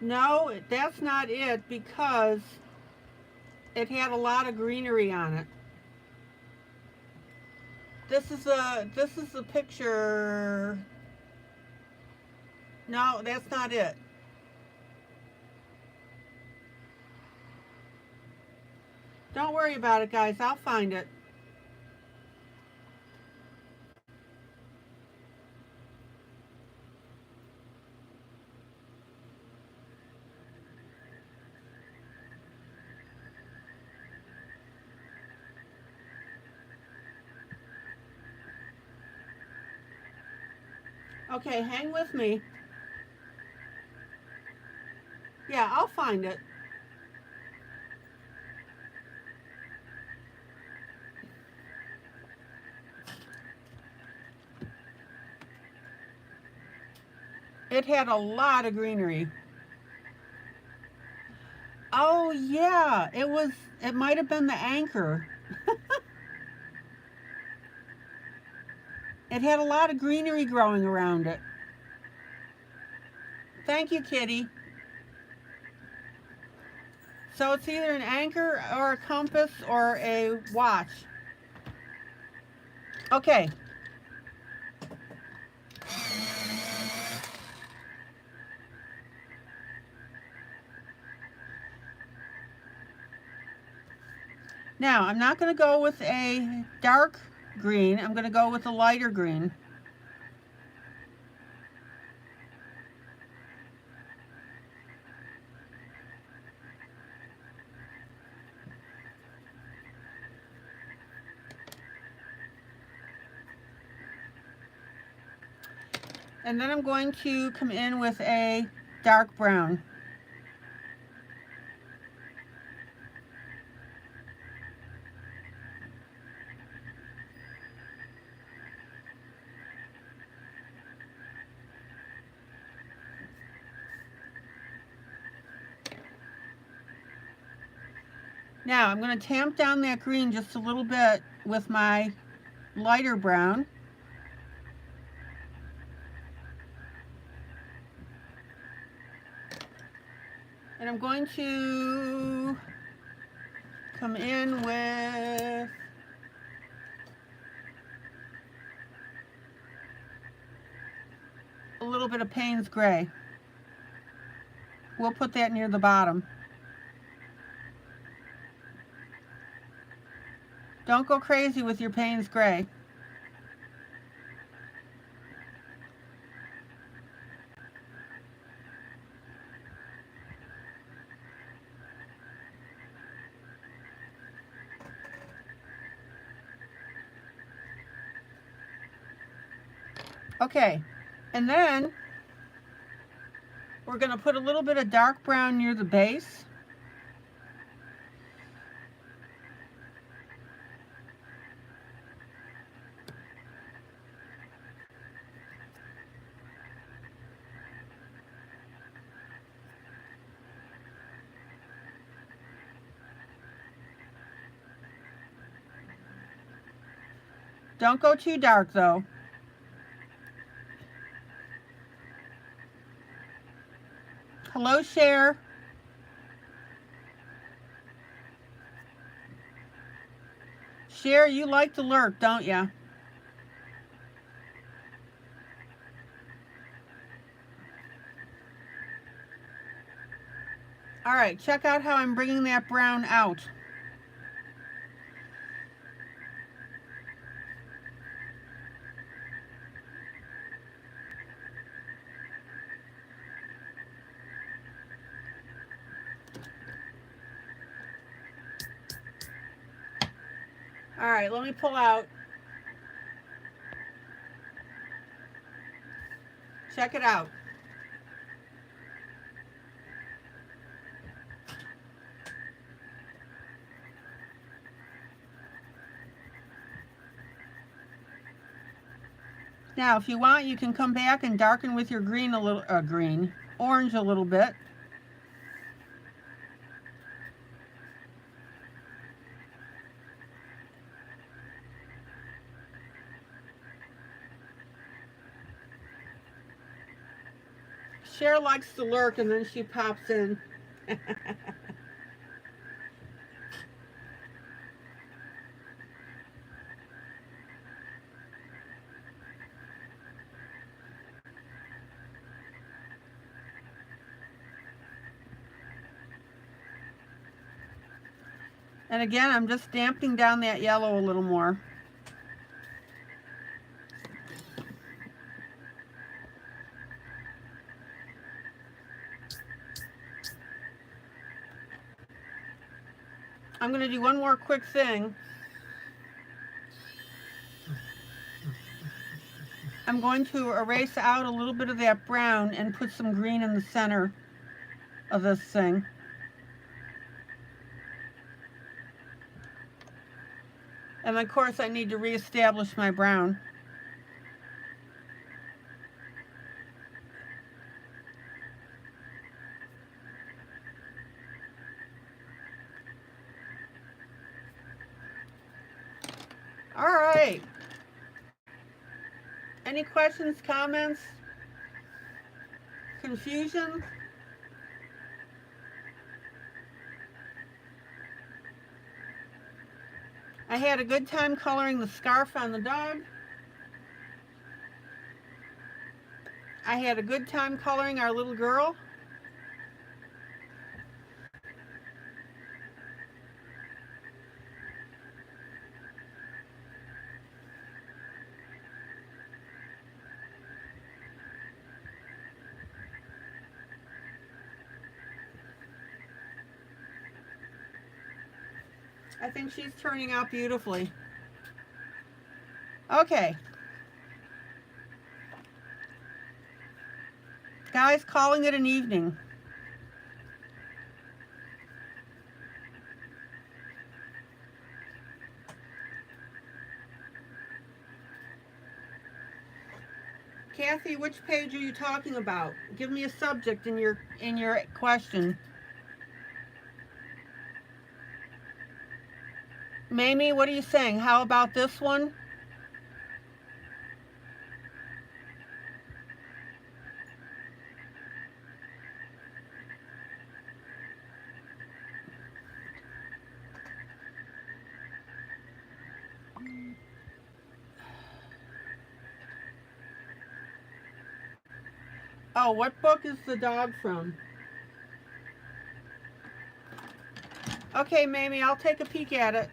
No, that's not it, because it had a lot of greenery on it. This is a picture. No, that's not it. Don't worry about it, guys. I'll find it. Okay, hang with me. Yeah, I'll find it. It had a lot of greenery. Oh yeah, it might have been the anchor. It had a lot of greenery growing around it. Thank you, Kitty. So it's either an anchor or a compass or a watch. Okay. Now, I'm not going to go with a dark green. I'm going to go with a lighter green. And then I'm going to come in with a dark brown. Now I'm going to tamp down that green just a little bit with my lighter brown. And I'm going to come in with a little bit of Payne's Gray. We'll put that near the bottom. Don't go crazy with your Payne's Gray. Okay, and then we're going to put a little bit of dark brown near the base. Don't go too dark though. Hello, Cher. Cher, you like to lurk, don't ya? All right, check out how I'm bringing that brown out. All right, let me pull out. Check it out. Now, if you want, you can come back and darken with your green a little, orange a little bit. Cher likes to lurk and then she pops in. And again, I'm just damping down that yellow a little more. I'm going to do one more quick thing. I'm going to erase out a little bit of that brown and put some green in the center of this thing. And of course I need to reestablish my brown. All right. Any questions, comments, confusion? I had a good time coloring the scarf on the dog. I had a good time coloring our little girl. I think she's turning out beautifully. Okay. Guys, calling it an evening. Kathy, which page are you talking about? Give me a subject in your question. Mamie, what are you saying? How about this one? Oh, what book is the dog from? Okay, Mamie, I'll take a peek at it.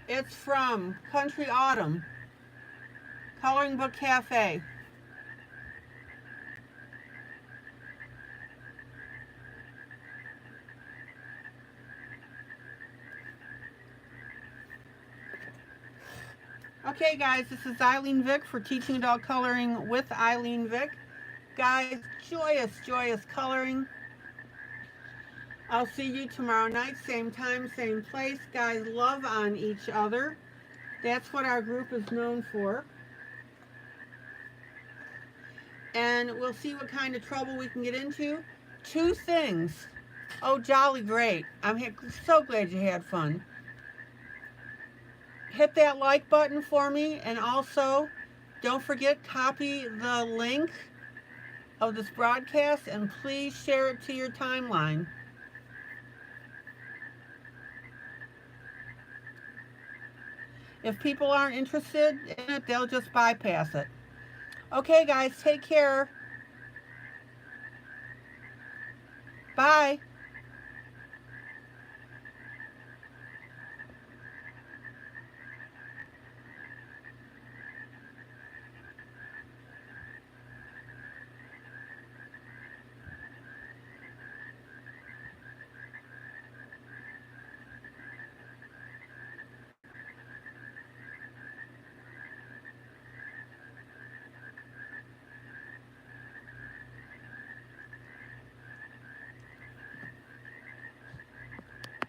It's from Country Autumn, Coloring Book Cafe. Okay, guys, this is ILene Vick for Teaching Dog Coloring with ILene Vick. Guys, joyous, joyous coloring. I'll see you tomorrow night, same time, same place. Guys, love on each other. That's what our group is known for. And we'll see what kind of trouble we can get into. 2 things. Oh, jolly great. I'm so glad you had fun. Hit that like button for me, and also don't forget, copy the link of this broadcast and please share it to your timeline. If people aren't interested in it, they'll just bypass it. Okay, guys, take care. Bye.